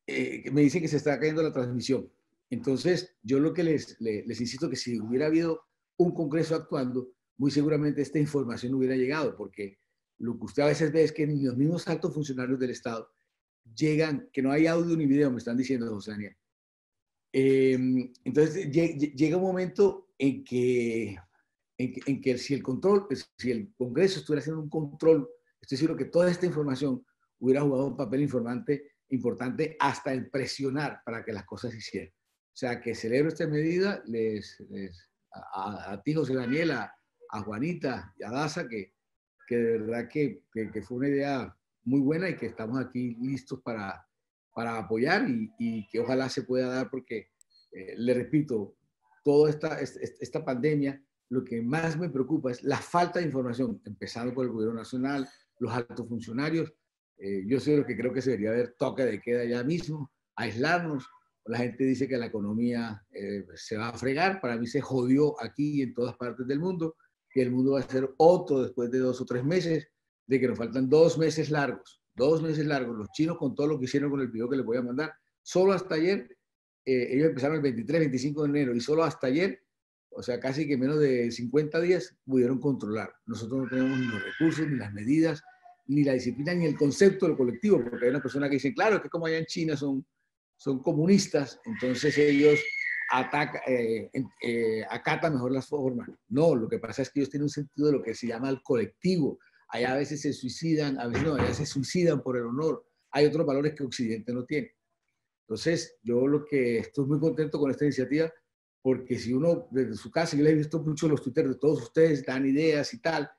me dicen que se está cayendo la transmisión. Entonces, yo lo que les insisto que si hubiera habido un Congreso actuando, muy seguramente esta información no hubiera llegado, porque lo que usted a veces ve es que ni los mismos altos funcionarios del Estado llegan, que no hay audio ni video, me están diciendo, José Daniel. Entonces, llega un momento en que si el Congreso estuviera haciendo un control, estoy seguro que toda esta información hubiera jugado un papel importante hasta en presionar para que las cosas se hicieran. O sea, que celebro esta medida, a ti, José Daniel, a Juanita y a Daza, que de verdad que fue una idea muy buena y que estamos aquí listos para apoyar y que ojalá se pueda dar porque, le repito, toda esta pandemia, lo que más me preocupa es la falta de información, empezando por el gobierno nacional, los altos funcionarios, Yo soy de los que creo que se debería haber toque de queda ya mismo, aislarnos. La gente dice que la economía se va a fregar. Para mí se jodió aquí y en todas partes del mundo, que el mundo va a ser otro después de 2 o 3 meses, de que nos faltan 2 meses largos. 2 meses largos. Los chinos, con todo lo que hicieron con el video que les voy a mandar, solo hasta ayer, ellos empezaron el 23, 25 de enero, y solo hasta ayer, o sea, casi que menos de 50 días, pudieron controlar. Nosotros no tenemos ni los recursos, ni las medidas, ni la disciplina, ni el concepto del colectivo, porque hay una persona que dice, claro, es que como allá en China son comunistas, entonces ellos acatan mejor las formas. No, lo que pasa es que ellos tienen un sentido de lo que se llama el colectivo. Allá a veces se suicidan, a veces no, allá se suicidan por el honor. Hay otros valores que Occidente no tiene. Entonces, yo estoy muy contento con esta iniciativa, porque si uno desde su casa, yo les he visto mucho los Twitter de todos ustedes, dan ideas y tal,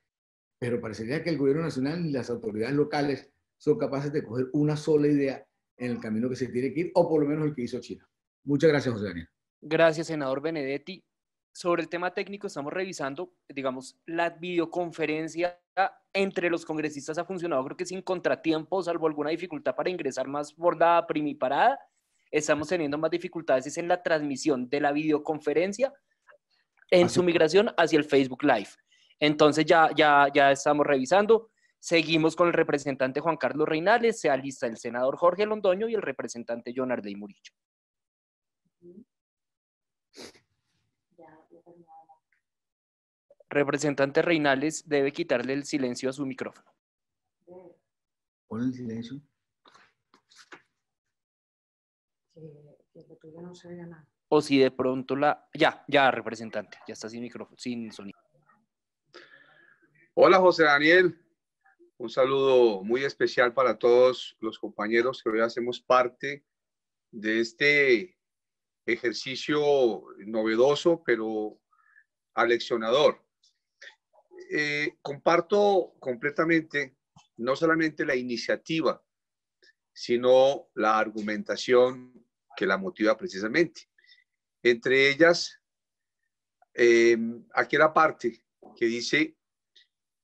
pero parecería que el gobierno nacional y las autoridades locales son capaces de coger una sola idea en el camino que se tiene que ir, o por lo menos el que hizo China. Muchas gracias, José Daniel. Gracias, senador Benedetti. Sobre el tema técnico, estamos revisando, digamos, la videoconferencia entre los congresistas ha funcionado, creo que sin contratiempo, salvo alguna dificultad para ingresar más bordada, primiparada. Estamos teniendo más dificultades en la transmisión de la videoconferencia en su migración hacia el Facebook Live. Entonces ya estamos revisando. Seguimos con el representante Juan Carlos Reinales, se alista el senador Jorge Londoño y el representante John Arley Murillo. Representante Reinales, debe quitarle el silencio a su micrófono. Pon el silencio. Que no se oiga nada. O si de pronto ya, representante, ya está sin micrófono, sin sonido. Hola, José Daniel. Un saludo muy especial para todos los compañeros que hoy hacemos parte de este ejercicio novedoso, pero aleccionador. Comparto completamente no solamente la iniciativa, sino la argumentación que la motiva precisamente. Entre ellas, aquella parte que dice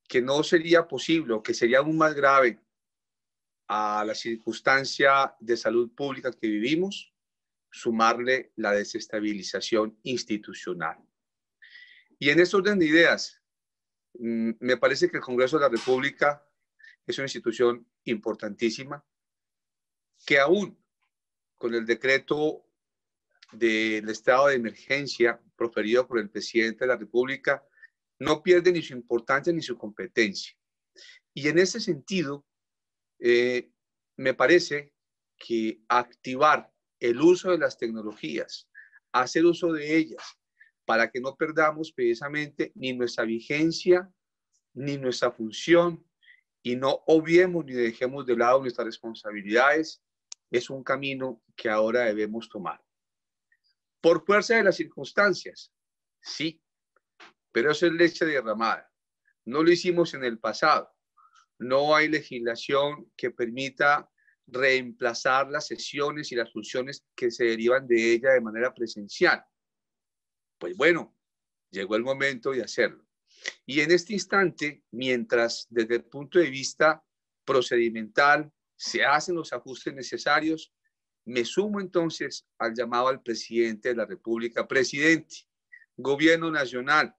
que no sería posible o que sería aún más grave a la circunstancia de salud pública que vivimos, sumarle la desestabilización institucional. Y en este orden de ideas, me parece que el Congreso de la República es una institución importantísima que aún con el decreto del estado de emergencia proferido por el presidente de la República no pierde ni su importancia ni su competencia. Y en ese sentido, me parece que activar el uso de las tecnologías, hacer uso de ellas, para que no perdamos precisamente ni nuestra vigencia, ni nuestra función, y no obviemos ni dejemos de lado nuestras responsabilidades, es un camino que ahora debemos tomar. Por fuerza de las circunstancias, sí, pero eso es leche derramada. No lo hicimos en el pasado. No hay legislación que permita reemplazar las sesiones y las funciones que se derivan de ella de manera presencial. Pues bueno, llegó el momento de hacerlo. Y en este instante, mientras desde el punto de vista procedimental se hacen los ajustes necesarios, me sumo entonces al llamado al presidente de la República. Presidente, Gobierno Nacional,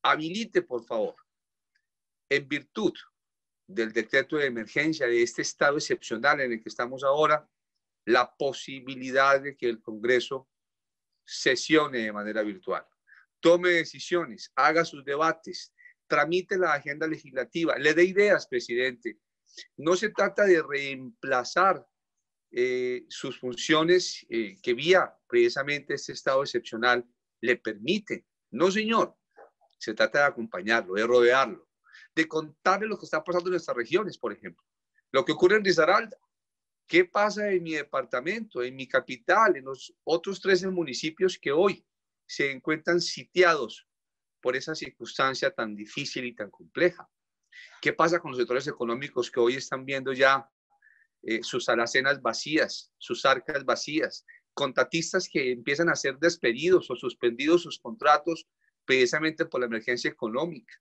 habilite, por favor, en virtud del decreto de emergencia, de este estado excepcional en el que estamos ahora, la posibilidad de que el Congreso sesione de manera virtual. Tome decisiones, haga sus debates, tramite la agenda legislativa, le dé ideas, presidente. No se trata de reemplazar sus funciones que vía precisamente este estado excepcional le permite. No, señor. Se trata de acompañarlo, de rodearlo, de contarle lo que está pasando en nuestras regiones, por ejemplo. Lo que ocurre en Risaralda. ¿Qué pasa en mi departamento, en mi capital, en los otros 13 municipios que hoy se encuentran sitiados por esa circunstancia tan difícil y tan compleja? ¿Qué pasa con los sectores económicos que hoy están viendo ya sus alacenas vacías, sus arcas vacías? Contratistas que empiezan a ser despedidos o suspendidos sus contratos precisamente por la emergencia económica.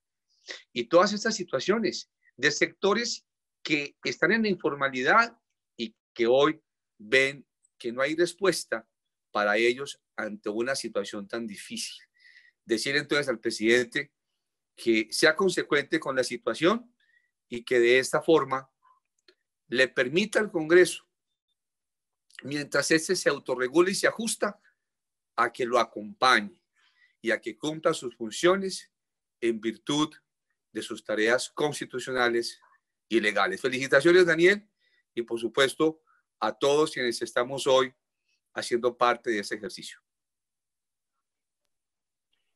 Y todas estas situaciones de sectores que están en la informalidad y que hoy ven que no hay respuesta para ellos ante una situación tan difícil. Decir entonces al presidente que sea consecuente con la situación y que de esta forma le permita al Congreso, mientras este se autorregula y se ajusta, a que lo acompañe y a que cumpla sus funciones en virtud de sus tareas constitucionales y legales. Felicitaciones, Daniel, y por supuesto a todos quienes estamos hoy haciendo parte de ese ejercicio.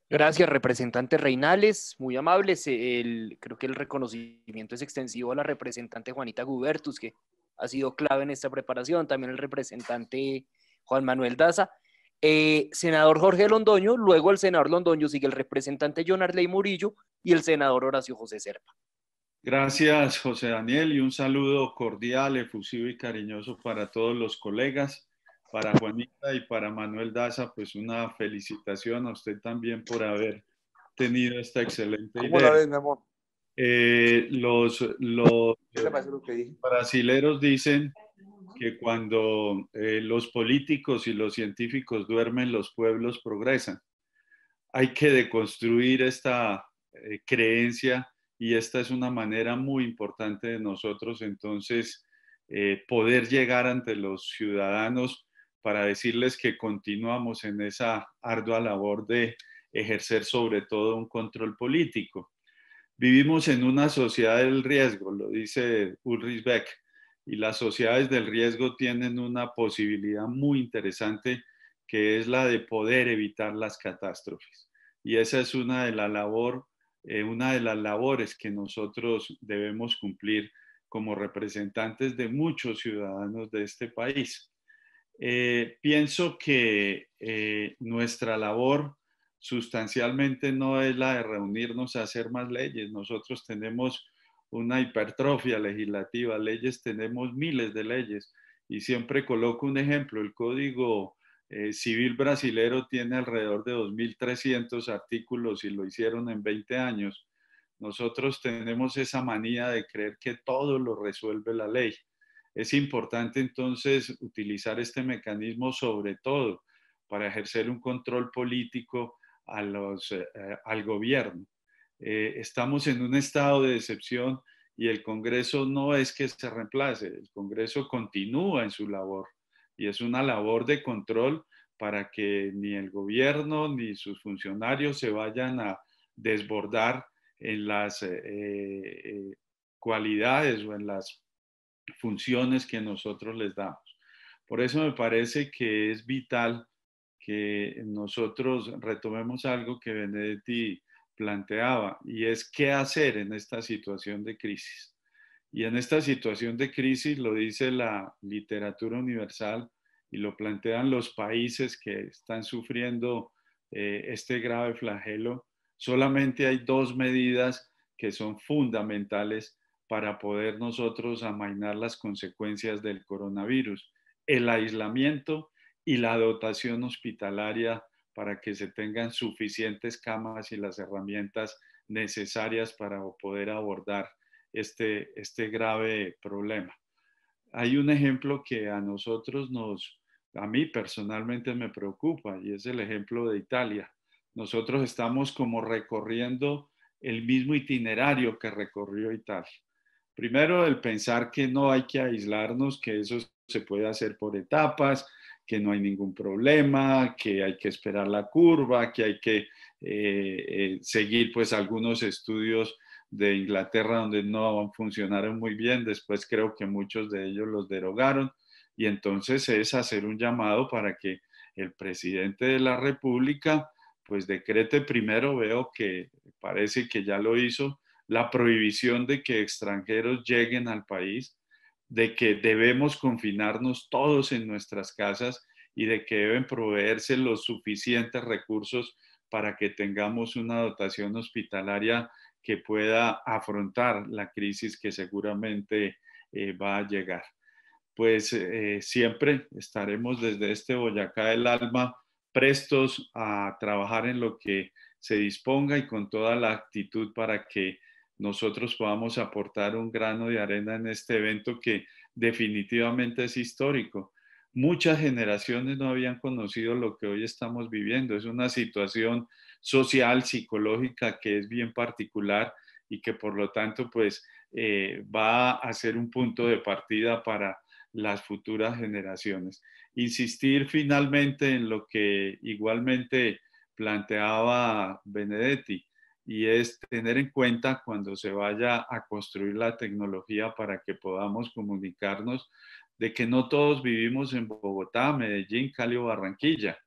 Gracias, representante Reinales, muy amables. Creo que el reconocimiento es extensivo a la representante Juanita Gubertus, que ha sido clave en esta preparación, también el representante Juan Manuel Daza. Senador Jorge Londoño, luego el senador Londoño sigue el representante John Arley Murillo y el senador Horacio José Serpa. Gracias, José Daniel, y un saludo cordial, efusivo y cariñoso para todos los colegas. Para Juanita y para Manuel Daza, pues una felicitación a usted también por haber tenido esta excelente idea. ¿Cómo la ves, mi amor? Los brasileros dicen que cuando los políticos y los científicos duermen, los pueblos progresan. Hay que deconstruir esta creencia y esta es una manera muy importante de nosotros entonces poder llegar ante los ciudadanos para decirles que continuamos en esa ardua labor de ejercer sobre todo un control político. Vivimos en una sociedad del riesgo, lo dice Ulrich Beck, y las sociedades del riesgo tienen una posibilidad muy interesante que es la de poder evitar las catástrofes. Y esa es una de las labores que nosotros debemos cumplir como representantes de muchos ciudadanos de este país. Pienso que nuestra labor sustancialmente no es la de reunirnos a hacer más leyes. Nosotros tenemos una hipertrofia legislativa, leyes tenemos miles de leyes y siempre coloco un ejemplo, el Código Civil brasilero tiene alrededor de 2.300 artículos y lo hicieron en 20 años. Nosotros tenemos esa manía de creer que todo lo resuelve la ley. Es importante entonces utilizar este mecanismo sobre todo para ejercer un control político al gobierno. Estamos en un estado de excepción y el Congreso no es que se reemplace, el Congreso continúa en su labor y es una labor de control para que ni el gobierno ni sus funcionarios se vayan a desbordar en las cualidades o en las funciones que nosotros les damos. Por eso me parece que es vital que nosotros retomemos algo que Benedetti planteaba y es qué hacer en esta situación de crisis. Y en esta situación de crisis lo dice la literatura universal y lo plantean los países que están sufriendo este grave flagelo. Solamente hay dos medidas que son fundamentales para poder nosotros amainar las consecuencias del coronavirus: el aislamiento y la dotación hospitalaria para que se tengan suficientes camas y las herramientas necesarias para poder abordar este grave problema. Hay un ejemplo que a mí personalmente me preocupa y es el ejemplo de Italia. Nosotros estamos como recorriendo el mismo itinerario que recorrió Italia. Primero, el pensar que no hay que aislarnos, que eso se puede hacer por etapas, que no hay ningún problema, que hay que esperar la curva, que hay que seguir pues algunos estudios de Inglaterra donde no funcionaron muy bien, después creo que muchos de ellos los derogaron y entonces es hacer un llamado para que el presidente de la República pues decrete primero, veo que parece que ya lo hizo, la prohibición de que extranjeros lleguen al país, de que debemos confinarnos todos en nuestras casas y de que deben proveerse los suficientes recursos para que tengamos una dotación hospitalaria que pueda afrontar la crisis que seguramente va a llegar. Pues siempre estaremos desde este Boyacá del Alma prestos a trabajar en lo que se disponga y con toda la actitud para que nosotros podamos aportar un grano de arena en este evento que definitivamente es histórico. Muchas generaciones no habían conocido lo que hoy estamos viviendo. Es una situación social, psicológica que es bien particular y que por lo tanto pues va a ser un punto de partida para las futuras generaciones. Insistir finalmente en lo que igualmente planteaba Benedetti, y es tener en cuenta cuando se vaya a construir la tecnología para que podamos comunicarnos, de que no todos vivimos en Bogotá, Medellín, Cali o Barranquilla,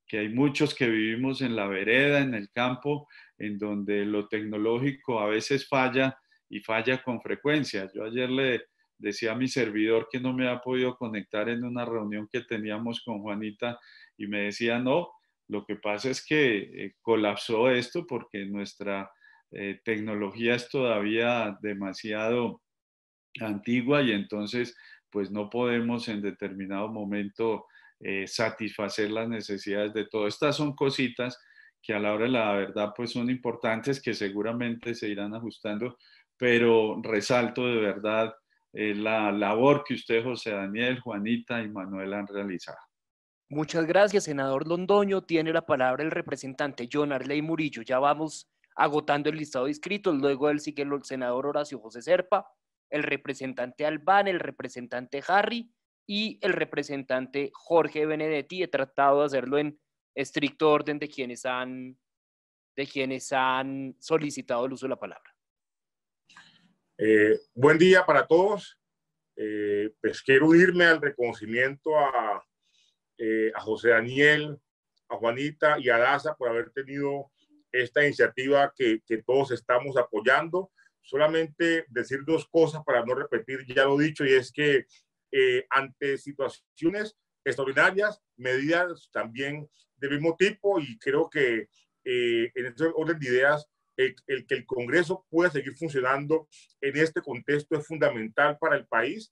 que hay muchos que vivimos en la vereda, en el campo, en donde lo tecnológico a veces falla y falla con frecuencia. Yo ayer le decía a mi servidor que no me ha podido conectar en una reunión que teníamos con Juanita y me decía, no, lo que pasa es que colapsó esto porque nuestra tecnología es todavía demasiado antigua y entonces pues no podemos en determinado momento satisfacer las necesidades de todo. Estas son cositas que a la hora de la verdad pues son importantes, que seguramente se irán ajustando, pero resalto de verdad la labor que usted, José Daniel, Juanita y Manuel han realizado. Muchas gracias, senador Londoño. Tiene la palabra el representante John Arley Murillo. Ya vamos agotando el listado de inscritos. Luego él sigue el senador Horacio José Serpa, el representante Albán, el representante Harry y el representante Jorge Benedetti. He tratado de hacerlo en estricto orden de quienes han solicitado el uso de la palabra. Buen día para todos. Pues quiero unirme al reconocimiento a José Daniel, a Juanita y a Daza por haber tenido esta iniciativa que todos estamos apoyando. Solamente decir dos cosas para no repetir ya lo dicho, y es que ante situaciones extraordinarias, medidas también del mismo tipo, y creo que en este orden de ideas, el que el Congreso pueda seguir funcionando en este contexto es fundamental para el país.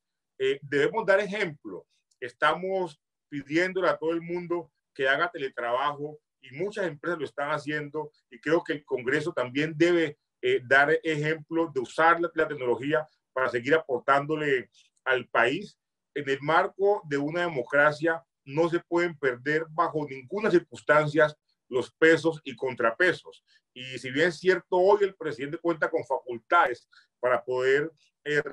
Debemos dar ejemplo. Estamos pidiéndole a todo el mundo que haga teletrabajo y muchas empresas lo están haciendo, y creo que el Congreso también debe dar ejemplo de usar la tecnología para seguir aportándole al país. En el marco de una democracia no se pueden perder bajo ninguna circunstancia los pesos y contrapesos. Y si bien es cierto, hoy el presidente cuenta con facultades para poder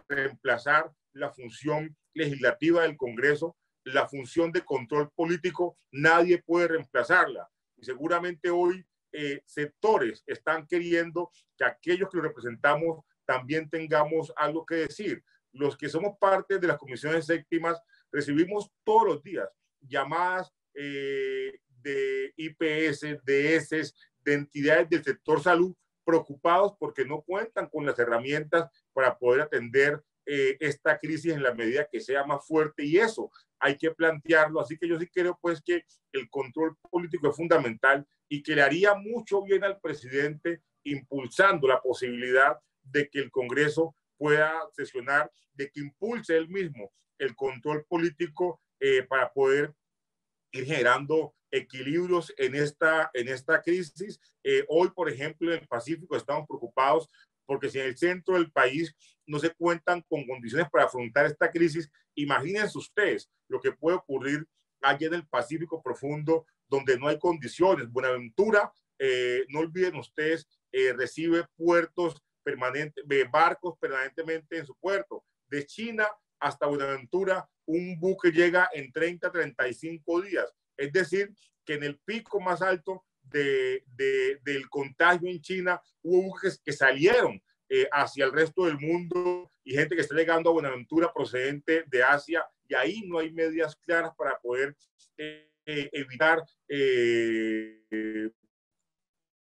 reemplazar la función legislativa del Congreso, la función de control político nadie puede reemplazarla. Y seguramente hoy sectores están queriendo que aquellos que lo representamos también tengamos algo que decir. Los que somos parte de las comisiones séptimas recibimos todos los días llamadas de IPS, de ESES, de entidades del sector salud preocupados porque no cuentan con las herramientas para poder atender esta crisis en la medida que sea más fuerte, y eso hay que plantearlo. Así que yo sí creo pues que el control político es fundamental y que le haría mucho bien al presidente impulsando la posibilidad de que el Congreso pueda sesionar, de que impulse él mismo el control político para poder ir generando equilibrios en esta crisis. Hoy, por ejemplo, en el Pacífico estamos preocupados porque si en el centro del país no se cuentan con condiciones para afrontar esta crisis, imagínense ustedes lo que puede ocurrir allá en el Pacífico profundo, donde no hay condiciones. Buenaventura, no olviden ustedes, recibe puertos permanentes, barcos permanentemente en su puerto. De China hasta Buenaventura, un buque llega en 30, 35 días. Es decir, que en el pico más alto del contagio en China, hubo buques que salieron hacia el resto del mundo y gente que está llegando a Buenaventura procedente de Asia, y ahí no hay medidas claras para poder evitar que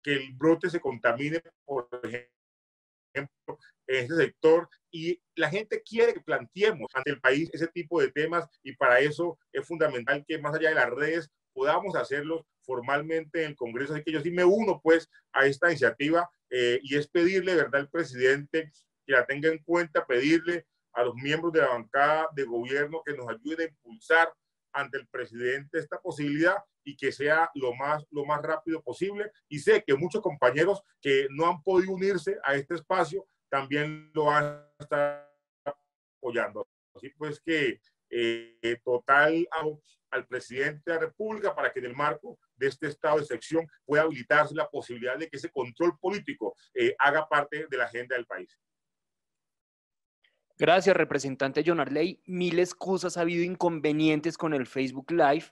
el brote se contamine, por ejemplo, en ese sector, y la gente quiere que planteemos ante el país ese tipo de temas, y para eso es fundamental que más allá de las redes podamos hacerlo formalmente en el Congreso. Así que yo sí me uno pues a esta iniciativa y es pedirle, ¿verdad?, al presidente que la tenga en cuenta, pedirle a los miembros de la bancada de gobierno que nos ayuden a impulsar ante el presidente esta posibilidad y que sea lo más rápido posible. Y sé que muchos compañeros que no han podido unirse a este espacio también lo van a estar apoyando. Así pues que total al presidente de la República para que en el marco de este estado de excepción pueda habilitarse la posibilidad de que ese control político haga parte de la agenda del país. Gracias, representante John Arley. Mil excusas, ha habido inconvenientes con el Facebook Live,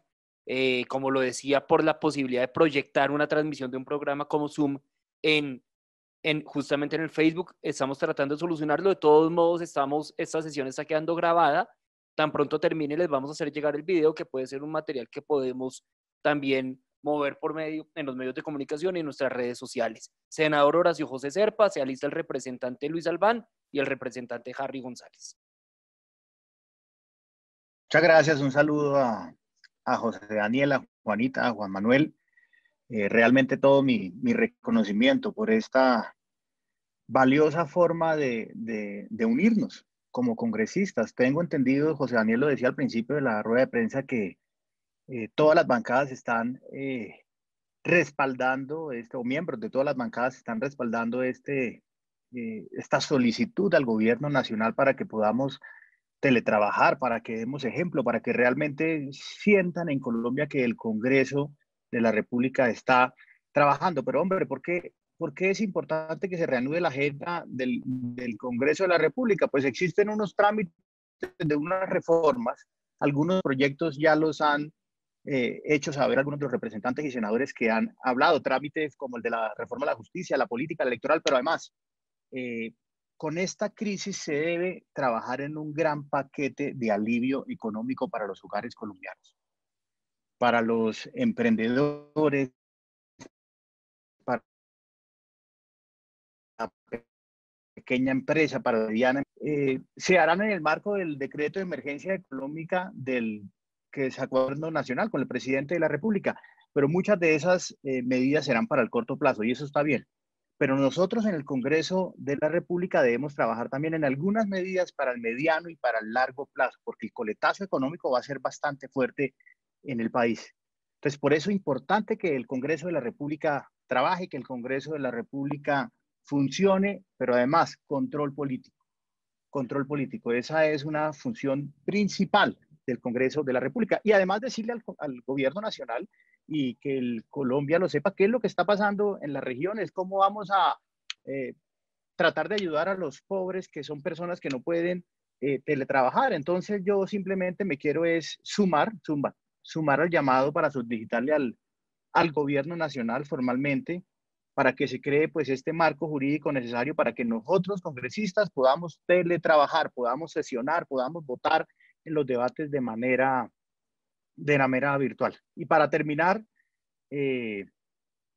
como lo decía, por la posibilidad de proyectar una transmisión de un programa como Zoom justamente en el Facebook. Estamos tratando de solucionarlo. De todos modos, esta sesión está quedando grabada. Tan pronto termine, les vamos a hacer llegar el video, que puede ser un material que podemos también mover en los medios de comunicación y en nuestras redes sociales. Senador Horacio José Serpa, se alista el representante Luis Albán y el representante Harry González. Muchas gracias, un saludo a José Daniel, a Juanita, a Juan Manuel. Realmente todo mi reconocimiento por esta valiosa forma de unirnos como congresistas. Tengo entendido, José Daniel lo decía al principio de la rueda de prensa, que todas las bancadas están respaldando o miembros de todas las bancadas están respaldando esta solicitud al gobierno nacional para que podamos teletrabajar, para que demos ejemplo, para que realmente sientan en Colombia que el Congreso de la República está trabajando. Pero hombre, ¿por qué es importante que se reanude la agenda del Congreso de la República? Pues existen unos trámites de unas reformas, algunos proyectos ya los han hecho saber algunos de los representantes y senadores que han hablado, trámites como el de la reforma de la justicia, la política electoral, pero además, con esta crisis se debe trabajar en un gran paquete de alivio económico para los hogares colombianos, para los emprendedores, para la pequeña empresa, para la mediana. Se harán en el marco del decreto de emergencia económica que sacó el gobierno nacional con el presidente de la República, pero muchas de esas medidas serán para el corto plazo y eso está bien. Pero nosotros en el Congreso de la República debemos trabajar también en algunas medidas para el mediano y para el largo plazo, porque el coletazo económico va a ser bastante fuerte en el país. Entonces, por eso es importante que el Congreso de la República trabaje, que el Congreso de la República funcione, pero además control político. Control político, esa es una función principal del Congreso de la República. Y además decirle al gobierno nacional y que Colombia lo sepa, qué es lo que está pasando en las regiones, cómo vamos a tratar de ayudar a los pobres, que son personas que no pueden teletrabajar. Entonces yo simplemente me quiero sumar al llamado para solicitarle al gobierno nacional formalmente para que se cree pues este marco jurídico necesario para que nosotros congresistas podamos teletrabajar, podamos sesionar, podamos votar en los debates de manera virtual. Y para terminar,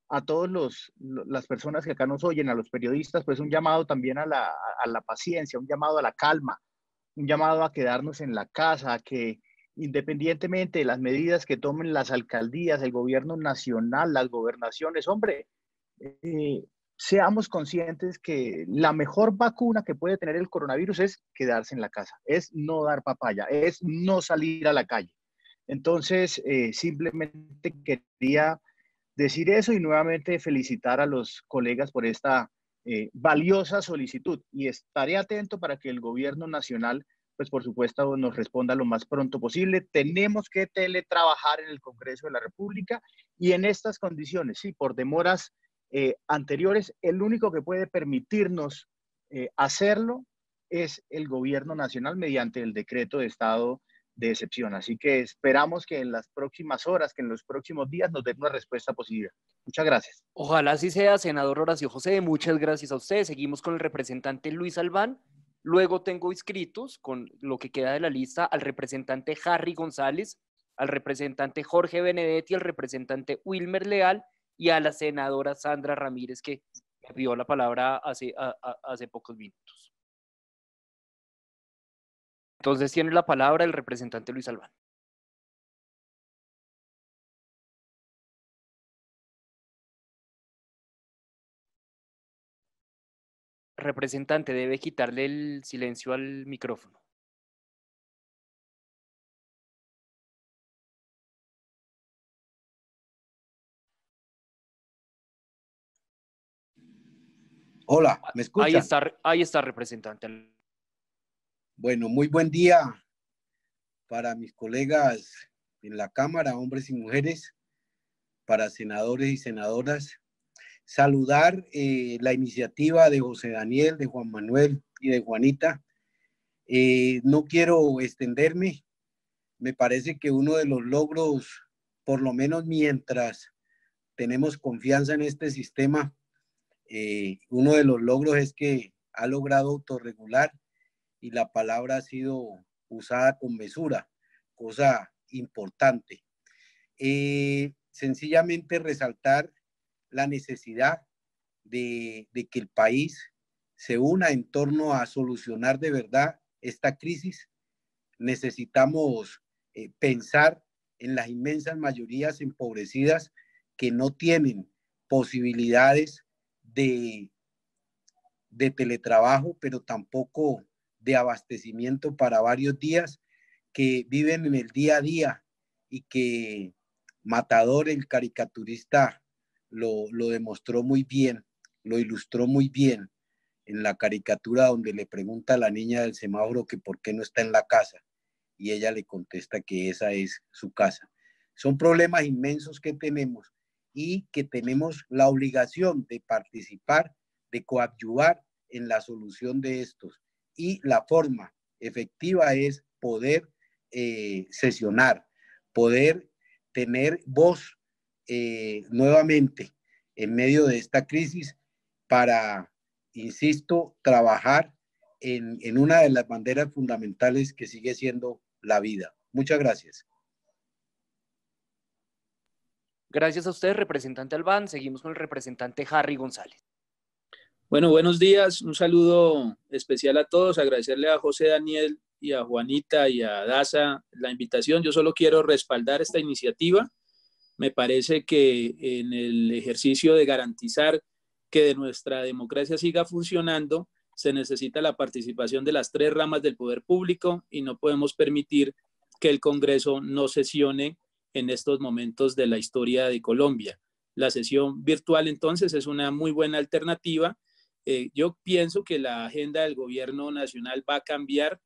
a todas las personas que acá nos oyen, a los periodistas, pues un llamado también a la paciencia, un llamado a la calma, un llamado a quedarnos en la casa, a que independientemente de las medidas que tomen las alcaldías, el gobierno nacional, las gobernaciones, hombre, seamos conscientes que la mejor vacuna que puede tener el coronavirus es quedarse en la casa, es no dar papaya, es no salir a la calle. Entonces, simplemente quería decir eso y nuevamente felicitar a los colegas por esta valiosa solicitud y estaré atento para que el gobierno nacional, pues por supuesto, nos responda lo más pronto posible. Tenemos que teletrabajar en el Congreso de la República y en estas condiciones, sí, por demoras anteriores, el único que puede permitirnos hacerlo es el gobierno nacional mediante el decreto de estado de excepción. Así que esperamos que en las próximas horas, que en los próximos días nos den una respuesta positiva. Muchas gracias. Ojalá así sea, senador Horacio José. Muchas gracias a usted. Seguimos con el representante Luis Albán. Luego tengo inscritos con lo que queda de la lista al representante Harry González, al representante Jorge Benedetti, al representante Wilmer Leal y a la senadora Sandra Ramírez, que me pidió la palabra hace pocos minutos. Entonces tiene la palabra el representante Luis Albán. Representante, debe quitarle el silencio al micrófono. Hola, ¿me escuchan? Ahí está, representante. Bueno, muy buen día para mis colegas en la Cámara, hombres y mujeres, para senadores y senadoras. Saludar la iniciativa de José Daniel, de Juan Manuel y de Juanita. No quiero extenderme. Me parece que uno de los logros, por lo menos mientras tenemos confianza en este sistema, uno de los logros es que ha logrado autorregular y la palabra ha sido usada con mesura, cosa importante. Sencillamente resaltar la necesidad de que el país se una en torno a solucionar de verdad esta crisis. Necesitamos pensar en las inmensas mayorías empobrecidas que no tienen posibilidades de teletrabajo, pero tampoco de abastecimiento para varios días, que viven en el día a día y que Matador, el caricaturista, lo demostró muy bien, lo ilustró muy bien en la caricatura donde le pregunta a la niña del semáforo que por qué no está en la casa y ella le contesta que esa es su casa. Son problemas inmensos que tenemos y que tenemos la obligación de participar, de coadyuvar en la solución de estos. Y la forma efectiva es poder sesionar, poder tener voz nuevamente en medio de esta crisis para, insisto, trabajar en una de las banderas fundamentales que sigue siendo la vida. Muchas gracias. Gracias a usted, representante Albán. Seguimos con el representante Harry González. Bueno, buenos días. Un saludo especial a todos. Agradecerle a José Daniel y a Juanita y a Daza la invitación. Yo solo quiero respaldar esta iniciativa. Me parece que en el ejercicio de garantizar que nuestra democracia siga funcionando, se necesita la participación de las tres ramas del poder público y no podemos permitir que el Congreso no sesione en estos momentos de la historia de Colombia. La sesión virtual entonces es una muy buena alternativa. Yo pienso que la agenda del gobierno nacional va a cambiar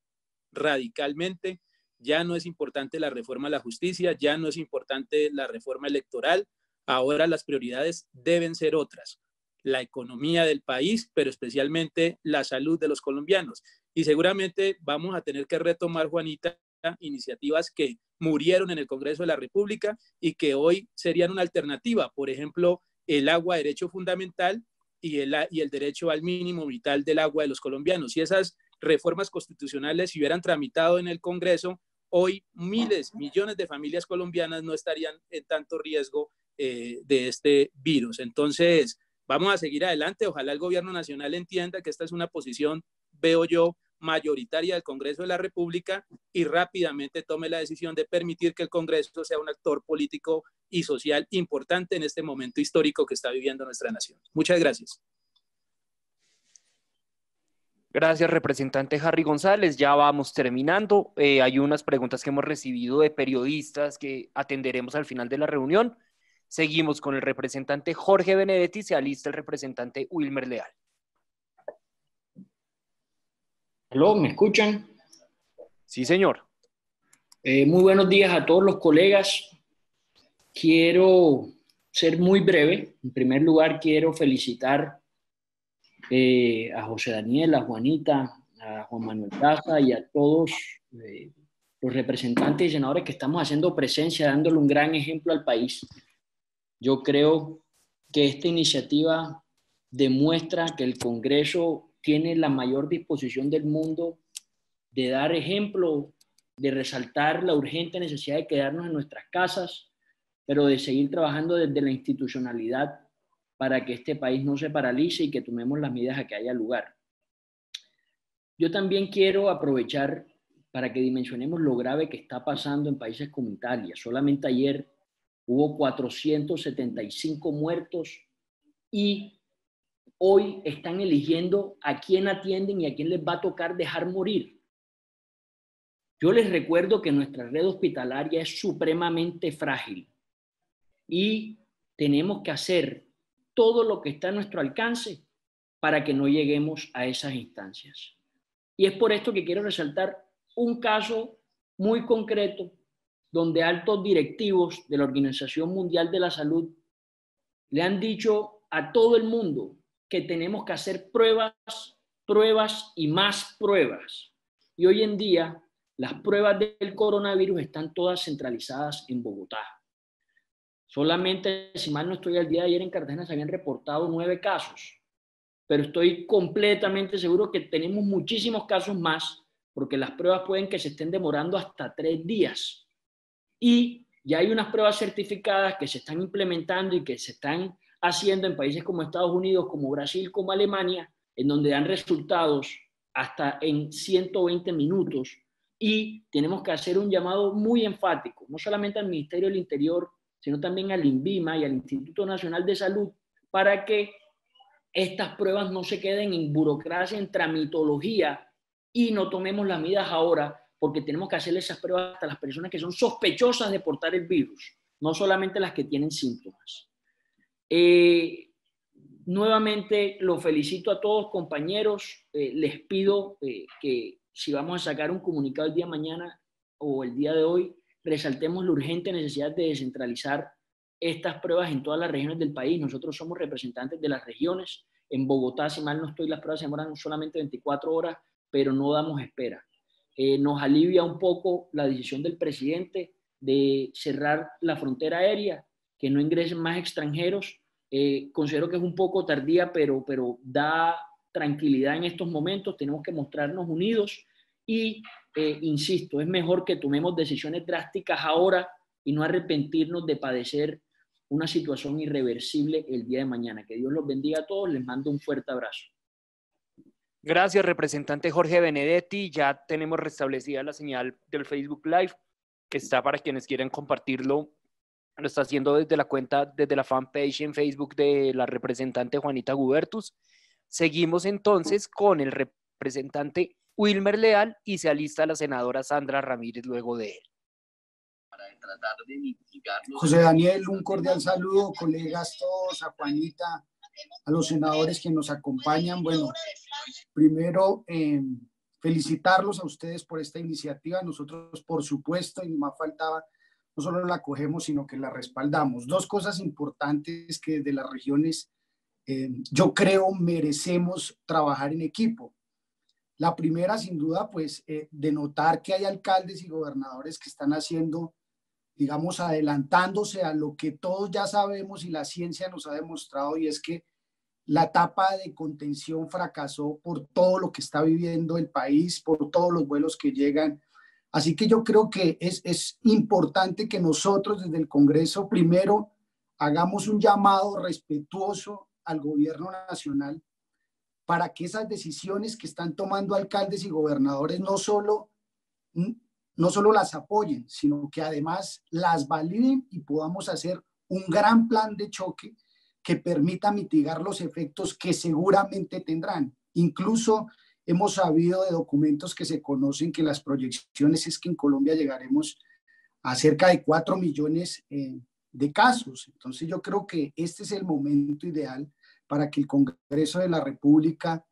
radicalmente. Ya no es importante la reforma a la justicia, ya no es importante la reforma electoral. Ahora las prioridades deben ser otras. La economía del país, pero especialmente la salud de los colombianos. Y seguramente vamos a tener que retomar, Juanita, iniciativas que murieron en el Congreso de la República y que hoy serían una alternativa. Por ejemplo, el agua, derecho fundamental, y el derecho al mínimo vital del agua de los colombianos. Si esas reformas constitucionales se hubieran tramitado en el Congreso, hoy miles, millones de familias colombianas no estarían en tanto riesgo de este virus. Entonces, vamos a seguir adelante. Ojalá el gobierno nacional entienda que esta es una posición, veo yo, mayoritaria del Congreso de la República y rápidamente tome la decisión de permitir que el Congreso sea un actor político y social importante en este momento histórico que está viviendo nuestra nación. Muchas gracias. Gracias, representante Harry González. Ya vamos terminando. Hay unas preguntas que hemos recibido de periodistas que atenderemos al final de la reunión. Seguimos con el representante Jorge Benedetti. Se alista el representante Wilmer Leal. ¿Aló? ¿Me escuchan? Sí, señor. Muy buenos días a todos los colegas. Quiero ser muy breve. En primer lugar, quiero felicitar a José Daniel, a Juanita, a Juan Manuel Daza y a todos los representantes y senadores que estamos haciendo presencia, dándole un gran ejemplo al país. Yo creo que esta iniciativa demuestra que el Congreso tiene la mayor disposición del mundo de dar ejemplo, de resaltar la urgente necesidad de quedarnos en nuestras casas, pero de seguir trabajando desde la institucionalidad para que este país no se paralice y que tomemos las medidas a que haya lugar. Yo también quiero aprovechar para que dimensionemos lo grave que está pasando en países como Italia. Solamente ayer hubo 475 muertos y hoy están eligiendo a quién atienden y a quién les va a tocar dejar morir. Yo les recuerdo que nuestra red hospitalaria es supremamente frágil y tenemos que hacer todo lo que está a nuestro alcance para que no lleguemos a esas instancias. Y es por esto que quiero resaltar un caso muy concreto donde altos directivos de la Organización Mundial de la Salud le han dicho a todo el mundo que tenemos que hacer pruebas, pruebas y más pruebas. Y hoy en día las pruebas del coronavirus están todas centralizadas en Bogotá. Solamente, si mal no estoy, al día de ayer en Cartagena se habían reportado 9 casos, pero estoy completamente seguro que tenemos muchísimos casos más, porque las pruebas pueden que se estén demorando hasta 3 días. Y ya hay unas pruebas certificadas que se están implementando y que se están haciendo en países como Estados Unidos, como Brasil, como Alemania, en donde dan resultados hasta en 120 minutos. Y tenemos que hacer un llamado muy enfático, no solamente al Ministerio del Interior, sino también al INVIMA y al Instituto Nacional de Salud, para que estas pruebas no se queden en burocracia, en tramitología, y no tomemos las medidas ahora, porque tenemos que hacerle esas pruebas a las personas que son sospechosas de portar el virus, no solamente las que tienen síntomas. Nuevamente los felicito a todos, compañeros. Les pido que si vamos a sacar un comunicado el día de mañana o el día de hoy, resaltemos la urgente necesidad de descentralizar estas pruebas en todas las regiones del país. Nosotros somos representantes de las regiones. En Bogotá, si mal no estoy, las pruebas se demoran solamente 24 horas, pero no damos espera. Nos alivia un poco la decisión del presidente de cerrar la frontera aérea, que no ingresen más extranjeros. Considero que es un poco tardía, pero da tranquilidad en estos momentos. Tenemos que mostrarnos unidos y, insisto, es mejor que tomemos decisiones drásticas ahora y no arrepentirnos de padecer una situación irreversible el día de mañana. Que Dios los bendiga a todos. Les mando un fuerte abrazo. Gracias, representante Jorge Benedetti. Ya tenemos restablecida la señal del Facebook Live, que está para quienes quieran compartirlo. Lo está haciendo desde la cuenta, desde la fanpage en Facebook de la representante Juanita Gubertus. Seguimos entonces con el representante Wilmer Leal y se alista la senadora Sandra Ramírez luego de él. José Daniel, un cordial saludo, colegas todos, a Juanita, a los senadores que nos acompañan. Bueno, primero felicitarlos a ustedes por esta iniciativa. Nosotros, por supuesto, y más faltaba, no solo la acogemos, sino que la respaldamos. 2 cosas importantes que desde las regiones yo creo merecemos trabajar en equipo. La primera, sin duda, pues de notar que hay alcaldes y gobernadores que están haciendo, digamos, adelantándose a lo que todos ya sabemos y la ciencia nos ha demostrado, y es que la etapa de contención fracasó por todo lo que está viviendo el país, por todos los vuelos que llegan. Así que yo creo que es importante que nosotros desde el Congreso primero hagamos un llamado respetuoso al gobierno nacional para que esas decisiones que están tomando alcaldes y gobernadores no solo las apoyen, sino que además las validen y podamos hacer un gran plan de choque que permita mitigar los efectos que seguramente tendrán. Incluso hemos sabido de documentos que se conocen que las proyecciones es que en Colombia llegaremos a cerca de 4 millones de casos. Entonces yo creo que este es el momento ideal para que el Congreso de la República,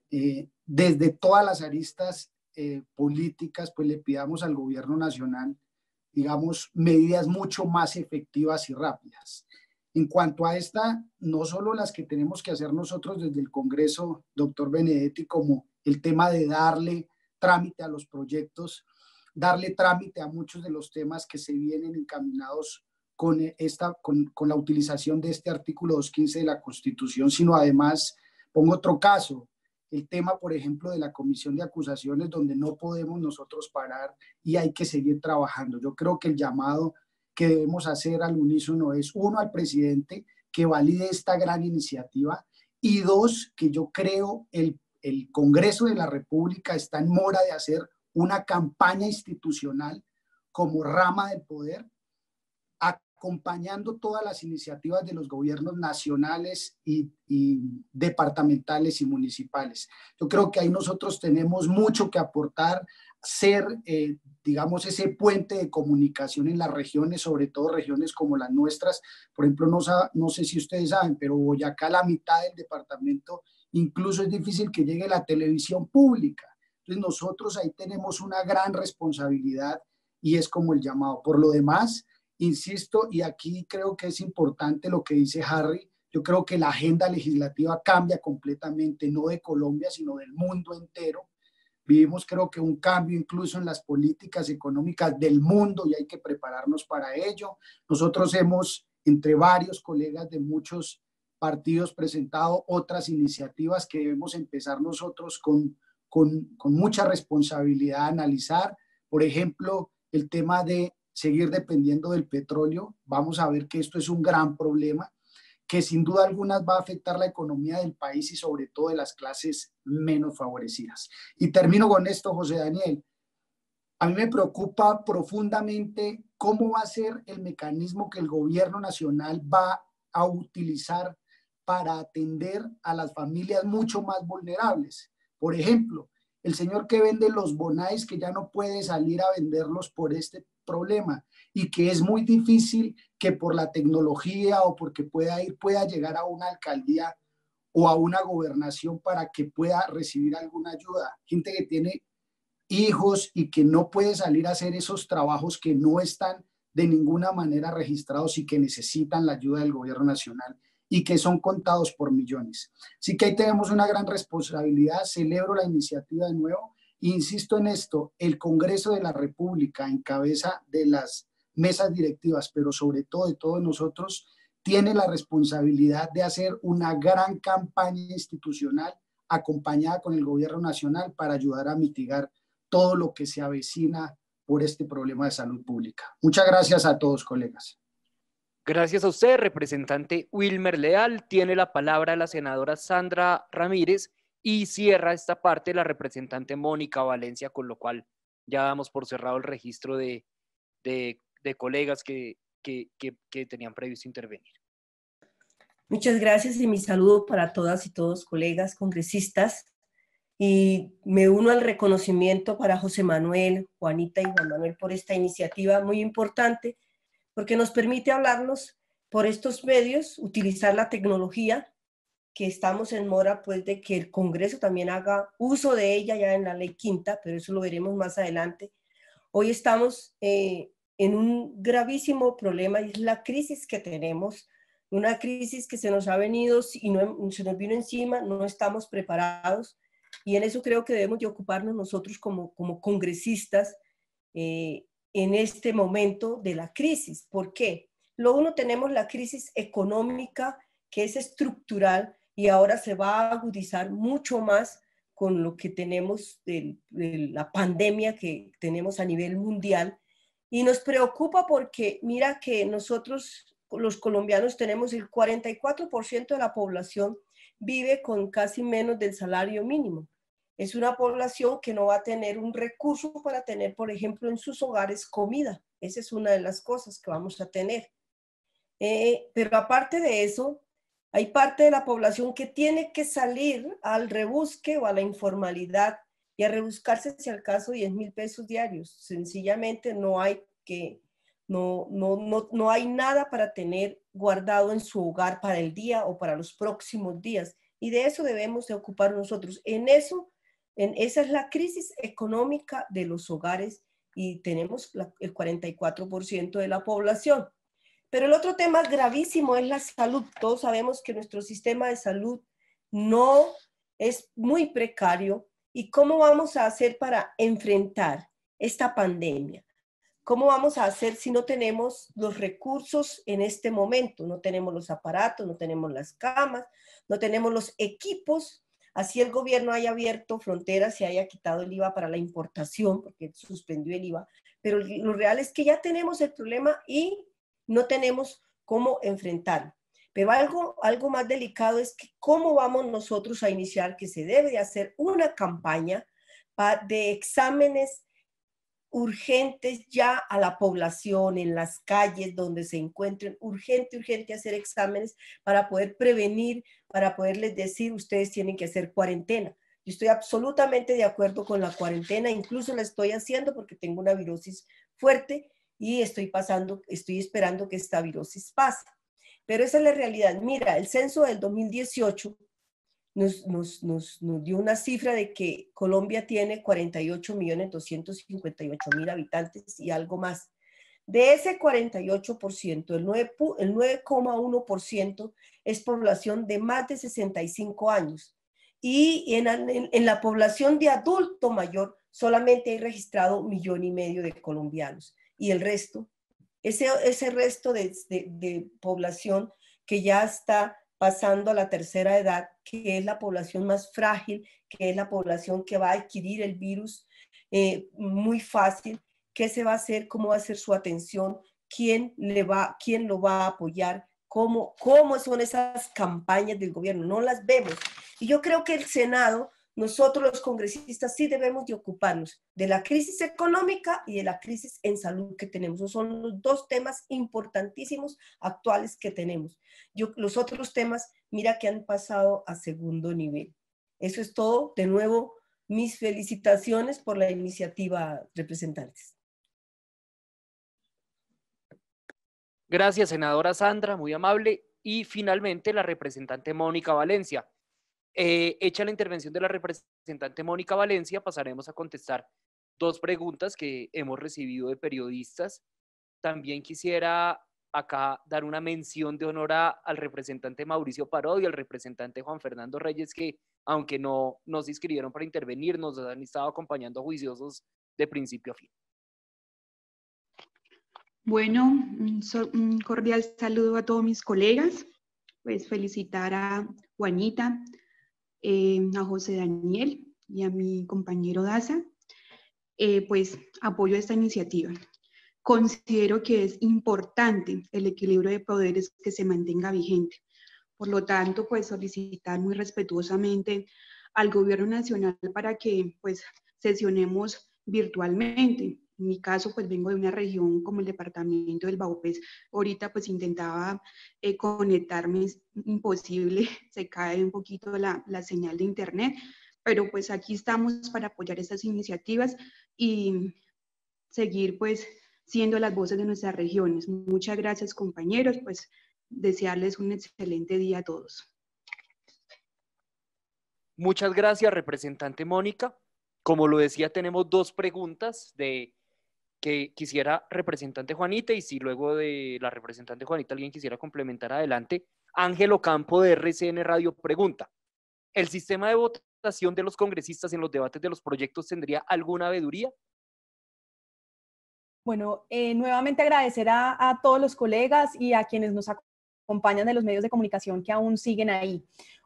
desde todas las aristas políticas, pues le pidamos al gobierno nacional, digamos, medidas mucho más efectivas y rápidas. En cuanto a esta, no solo las que tenemos que hacer nosotros desde el Congreso, doctor Benedetti, como el tema de darle trámite a los proyectos, darle trámite a muchos de los temas que se vienen encaminados con la utilización de este artículo 215 de la Constitución, sino además, pongo otro caso, el tema, por ejemplo, de la comisión de acusaciones, donde no podemos nosotros parar y hay que seguir trabajando. Yo creo que el llamado que debemos hacer al unísono es, 1, al presidente que valide esta gran iniciativa, y 2, que yo creo el Congreso de la República está en mora de hacer una campaña institucional como rama del poder, acompañando todas las iniciativas de los gobiernos nacionales y departamentales y municipales. Yo creo que ahí nosotros tenemos mucho que aportar, ser, digamos, ese puente de comunicación en las regiones, sobre todo regiones como las nuestras. Por ejemplo, no sé si ustedes saben, pero Boyacá, la mitad del departamento, incluso es difícil que llegue la televisión pública. Entonces nosotros ahí tenemos una gran responsabilidad y es como el llamado. Por lo demás, insisto, y aquí creo que es importante lo que dice Harry, yo creo que la agenda legislativa cambia completamente, no de Colombia, sino del mundo entero. Vivimos, creo que, un cambio incluso en las políticas económicas del mundo y hay que prepararnos para ello. Nosotros hemos, entre varios colegas de muchos partidos, presentado otras iniciativas que debemos empezar nosotros con mucha responsabilidad a analizar. Por ejemplo, el tema de seguir dependiendo del petróleo. Vamos a ver que esto es un gran problema, que sin duda alguna va a afectar la economía del país y sobre todo de las clases menos favorecidas. Y termino con esto, José Daniel. A mí me preocupa profundamente cómo va a ser el mecanismo que el gobierno nacional va a utilizar para atender a las familias mucho más vulnerables. Por ejemplo, el señor que vende los bonais, que ya no puede salir a venderlos por este problema y que es muy difícil que por la tecnología o porque pueda llegar a una alcaldía o a una gobernación para que pueda recibir alguna ayuda. Gente que tiene hijos y que no puede salir a hacer esos trabajos que no están de ninguna manera registrados y que necesitan la ayuda del gobierno nacional y que son contados por millones. Así que ahí tenemos una gran responsabilidad. Celebro la iniciativa de nuevo. Insisto en esto, el Congreso de la República, en cabeza de las mesas directivas, pero sobre todo de todos nosotros, tiene la responsabilidad de hacer una gran campaña institucional acompañada con el gobierno nacional para ayudar a mitigar todo lo que se avecina por este problema de salud pública. Muchas gracias a todos, colegas. Gracias a usted, representante Wilmer Leal. Tiene la palabra la senadora Sandra Ramírez y cierra esta parte la representante Mónica Valencia, con lo cual ya damos por cerrado el registro de colegas que tenían previsto intervenir. Muchas gracias y mi saludo para todas y todos, colegas congresistas. Y me uno al reconocimiento para José Manuel, Juanita y Juan Manuel por esta iniciativa muy importante, porque nos permite hablarnos por estos medios, utilizar la tecnología, que estamos en mora pues de que el Congreso también haga uso de ella ya en la ley quinta, pero eso lo veremos más adelante. Hoy estamos en un gravísimo problema y es la crisis que tenemos, una crisis que se nos ha venido y se nos vino encima, no estamos preparados y en eso creo que debemos de ocuparnos nosotros como congresistas en este momento de la crisis. ¿Por qué? Luego uno tenemos la crisis económica que es estructural y ahora se va a agudizar mucho más con lo que tenemos de la pandemia que tenemos a nivel mundial y nos preocupa porque mira que nosotros los colombianos tenemos el 44% de la población vive con casi menos del salario mínimo. Es una población que no va a tener un recurso para tener, por ejemplo, en sus hogares comida. Esa es una de las cosas que vamos a tener. Pero aparte de eso, hay parte de la población que tiene que salir al rebusque o a la informalidad y a rebuscarse, si al caso, 10.000 pesos diarios. Sencillamente no hay nada para tener guardado en su hogar para el día o para los próximos días. Y de eso debemos de ocupar nosotros. Esa es la crisis económica de los hogares y tenemos el 44% de la población. Pero el otro tema gravísimo es la salud. Todos sabemos que nuestro sistema de salud no es muy precario. ¿Y cómo vamos a hacer para enfrentar esta pandemia? ¿Cómo vamos a hacer si no tenemos los recursos en este momento? No tenemos los aparatos, no tenemos las camas, no tenemos los equipos. Así el gobierno haya abierto fronteras y haya quitado el IVA para la importación, porque suspendió el IVA. Pero lo real es que ya tenemos el problema y no tenemos cómo enfrentarlo. Pero algo más delicado es que cómo vamos nosotros a iniciar, que se debe de hacer una campaña de exámenes urgentes ya a la población en las calles donde se encuentren, urgente hacer exámenes para poder prevenir, para poderles decir, ustedes tienen que hacer cuarentena. Yo estoy absolutamente de acuerdo con la cuarentena, incluso la estoy haciendo porque tengo una virosis fuerte y estoy esperando que esta virosis pase. Pero esa es la realidad. Mira, el censo del 2018 nos dio una cifra de que Colombia tiene 48.258.000 habitantes y algo más. De ese 48%, el 9,1% es población de más de 65 años. Y en la población de adulto mayor solamente hay registrado 1,5 millones de colombianos. Y el resto, ese resto de población que ya está pasando a la tercera edad, que es la población más frágil, que es la población que va a adquirir el virus muy fácil. ¿Qué se va a hacer? ¿Cómo va a ser su atención? ¿Quién lo va a apoyar? ¿Cómo son esas campañas del gobierno? No las vemos. Y yo creo que el Senado, nosotros los congresistas sí debemos de ocuparnos de la crisis económica y de la crisis en salud que tenemos. Esos son los dos temas importantísimos actuales que tenemos. Los otros temas, mira que han pasado a segundo nivel. Eso es todo. De nuevo, mis felicitaciones por la iniciativa, representantes. Gracias, senadora Sandra, muy amable. Y finalmente, la representante Mónica Valencia. Hecha la intervención de la representante Mónica Valencia, pasaremos a contestar 2 preguntas que hemos recibido de periodistas. También quisiera acá dar una mención de honor al representante Mauricio Parodi y al representante Juan Fernando Reyes, que aunque no se inscribieron para intervenir, nos han estado acompañando juiciosos de principio a fin. Bueno, un cordial saludo a todos mis colegas. Pues felicitar a Juanita, a José Daniel y a mi compañero Daza. Pues apoyo esta iniciativa. Considero que es importante el equilibrio de poderes que se mantenga vigente. Por lo tanto, pues solicitar muy respetuosamente al Gobierno Nacional para que pues sesionemos virtualmente. En mi caso, pues vengo de una región como el departamento del Baupés. Ahorita pues intentaba conectarme, es imposible, se cae un poquito la señal de internet, pero pues aquí estamos para apoyar estas iniciativas y seguir pues siendo las voces de nuestras regiones. Muchas gracias, compañeros, pues desearles un excelente día a todos. Muchas gracias, representante Mónica. Como lo decía, tenemos 2 preguntas que quisiera representante Juanita, y si luego de la representante Juanita alguien quisiera complementar, adelante. Ángel Ocampo de RCN Radio pregunta: ¿el sistema de votación de los congresistas en los debates de los proyectos tendría alguna veeduría? Bueno, nuevamente agradecer a todos los colegas y a quienes nos acompañan de los medios de comunicación que aún siguen ahí.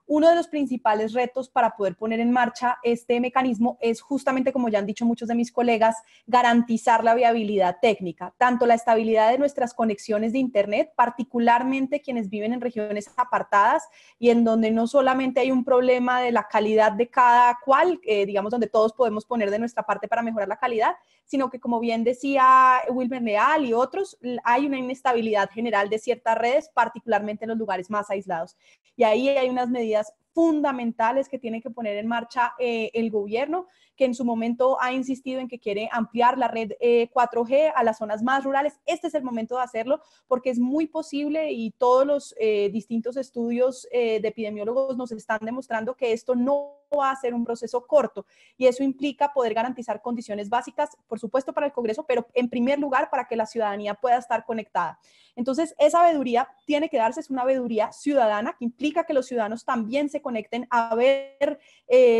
Uno de los principales retos para poder poner en marcha este mecanismo es justamente, como ya han dicho muchos de mis colegas, garantizar la viabilidad técnica, tanto la estabilidad de nuestras conexiones de Internet, particularmente quienes viven en regiones apartadas y en donde no solamente hay un problema de la calidad de cada cual, digamos, donde todos podemos poner de nuestra parte para mejorar la calidad, sino que, como bien decía Wilmer Leal y otros, hay una inestabilidad general de ciertas redes, particularmente en los lugares más aislados. Y ahí hay unas medidas fundamentales que tiene que poner en marcha el gobierno, que en su momento ha insistido en que quiere ampliar la red 4G a las zonas más rurales. Este es el momento de hacerlo porque es muy posible, y todos los distintos estudios de epidemiólogos nos están demostrando que esto no va a ser un proceso corto, y eso implica poder garantizar condiciones básicas, por supuesto para el Congreso, pero en primer lugar para que la ciudadanía pueda estar conectada. Entonces, esa veeduría tiene que darse, es una veeduría ciudadana que implica que los ciudadanos también se conecten a ver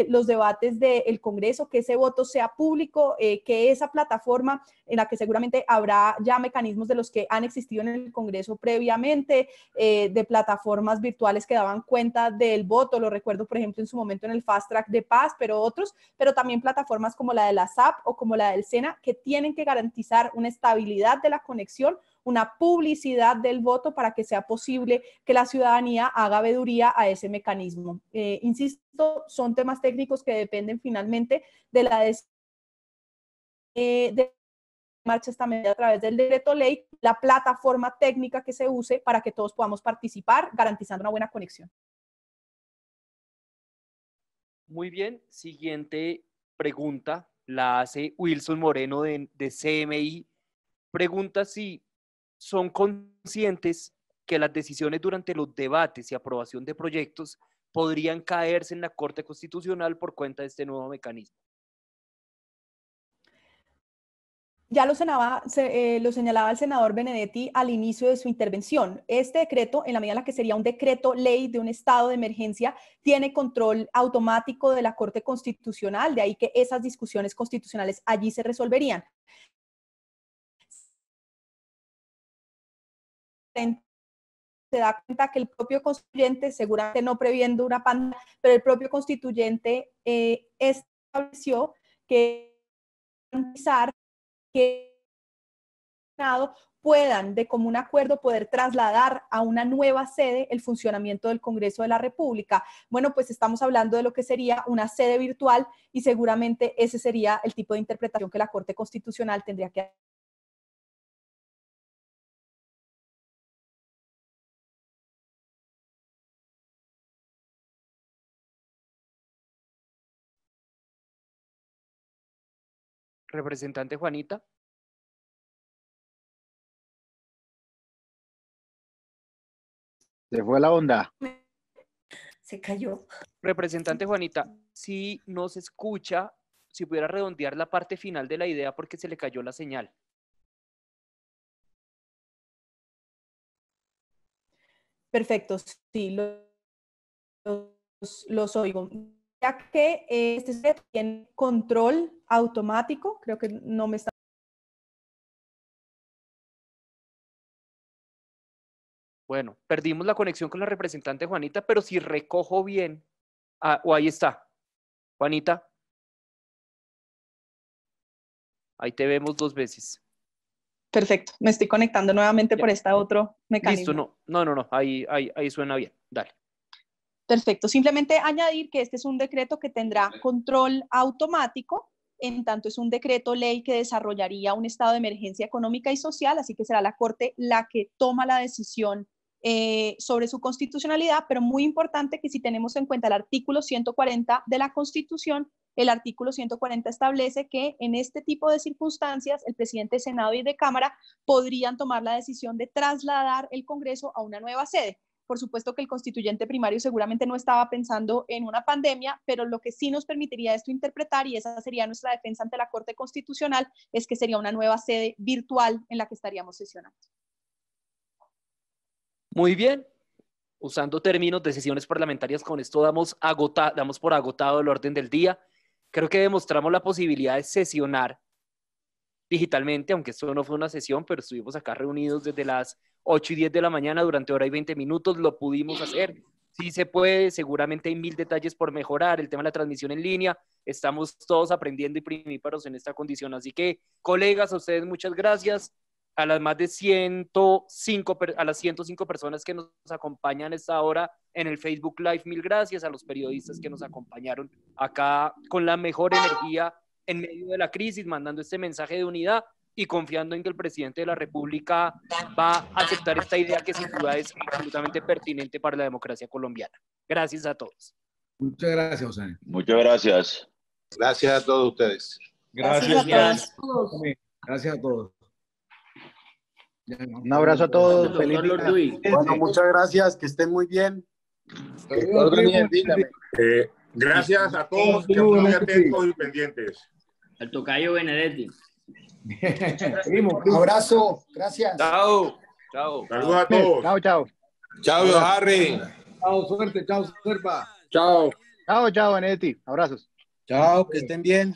los debates del Congreso, que ese voto sea público, que esa plataforma en la que seguramente habrá ya mecanismos de los que han existido en el Congreso previamente, de plataformas virtuales que daban cuenta del voto, lo recuerdo por ejemplo en su momento en el Fast Track de Paz, pero también plataformas como la de la SAP o como la del SENA, que tienen que garantizar una estabilidad de la conexión, una publicidad del voto para que sea posible que la ciudadanía haga veeduría a ese mecanismo. Insisto, son temas técnicos que dependen finalmente de la marcha esta medida a través del decreto ley, la plataforma técnica que se use para que todos podamos participar, garantizando una buena conexión. Muy bien, siguiente pregunta la hace Wilson Moreno de CMI. Pregunta si son conscientes que las decisiones durante los debates y aprobación de proyectos podrían caerse en la Corte Constitucional por cuenta de este nuevo mecanismo. Ya lo señalaba el senador Benedetti al inicio de su intervención. Este decreto, en la medida en la que sería un decreto ley de un estado de emergencia, tiene control automático de la Corte Constitucional, de ahí que esas discusiones constitucionales allí se resolverían. Se da cuenta que el propio constituyente, seguramente no previendo una pandemia, pero el propio constituyente estableció que garantizar que puedan de común acuerdo poder trasladar a una nueva sede el funcionamiento del Congreso de la República. Bueno, pues estamos hablando de lo que sería una sede virtual y seguramente ese sería el tipo de interpretación que la Corte Constitucional tendría que hacer. Representante Juanita. Se fue la onda. Se cayó. Representante Juanita, si no se escucha, si pudiera redondear la parte final de la idea porque se le cayó la señal. Perfecto, sí, los oigo. Ya que este tiene control automático, creo que no me está... Bueno, perdimos la conexión con la representante Juanita, pero si recojo bien, o ahí está, Juanita. Ahí te vemos 2 veces. Perfecto, me estoy conectando nuevamente por este otro mecanismo. Listo, no, ahí suena bien, dale. Perfecto, simplemente añadir que este es un decreto que tendrá control automático, en tanto es un decreto ley que desarrollaría un estado de emergencia económica y social, así que será la Corte la que toma la decisión sobre su constitucionalidad, pero muy importante que si tenemos en cuenta el artículo 140 de la Constitución, el artículo 140 establece que en este tipo de circunstancias el presidente de Senado y de Cámara podrían tomar la decisión de trasladar el Congreso a una nueva sede. Por supuesto que el constituyente primario seguramente no estaba pensando en una pandemia, pero lo que sí nos permitiría esto interpretar, y esa sería nuestra defensa ante la Corte Constitucional, es que sería una nueva sede virtual en la que estaríamos sesionando. Muy bien. Usando términos de sesiones parlamentarias, con esto damos por agotado el orden del día. Creo que demostramos la posibilidad de sesionar digitalmente, aunque esto no fue una sesión, pero estuvimos acá reunidos desde las 8 y 10 de la mañana durante hora y 20 minutos, lo pudimos hacer. Sí se puede, seguramente hay 1000 detalles por mejorar, el tema de la transmisión en línea, estamos todos aprendiendo y primíparos en esta condición. Así que, colegas, a ustedes muchas gracias. A las más de 105 personas que nos acompañan a esta hora en el Facebook Live, 1000 gracias. A los periodistas que nos acompañaron acá con la mejor energía en medio de la crisis, mandando este mensaje de unidad y confiando en que el presidente de la República va a aceptar esta idea que sin duda es absolutamente pertinente para la democracia colombiana. Gracias a todos. Muchas gracias, José. Muchas gracias. Gracias a todos ustedes. Gracias. Gracias a todos. Un abrazo a todos. Feliz día. Bueno, muchas gracias. Que estén muy bien. Gracias a todos. Que estén muy atentos y pendientes. Al tocayo Benedetti. Abrazo. Gracias. Chao. Saludos a todos. Chao. Chao, Harry. Chao, suerte. Chao, Serpa. Chao, Benedetti. Abrazos. Chao, que estén bien.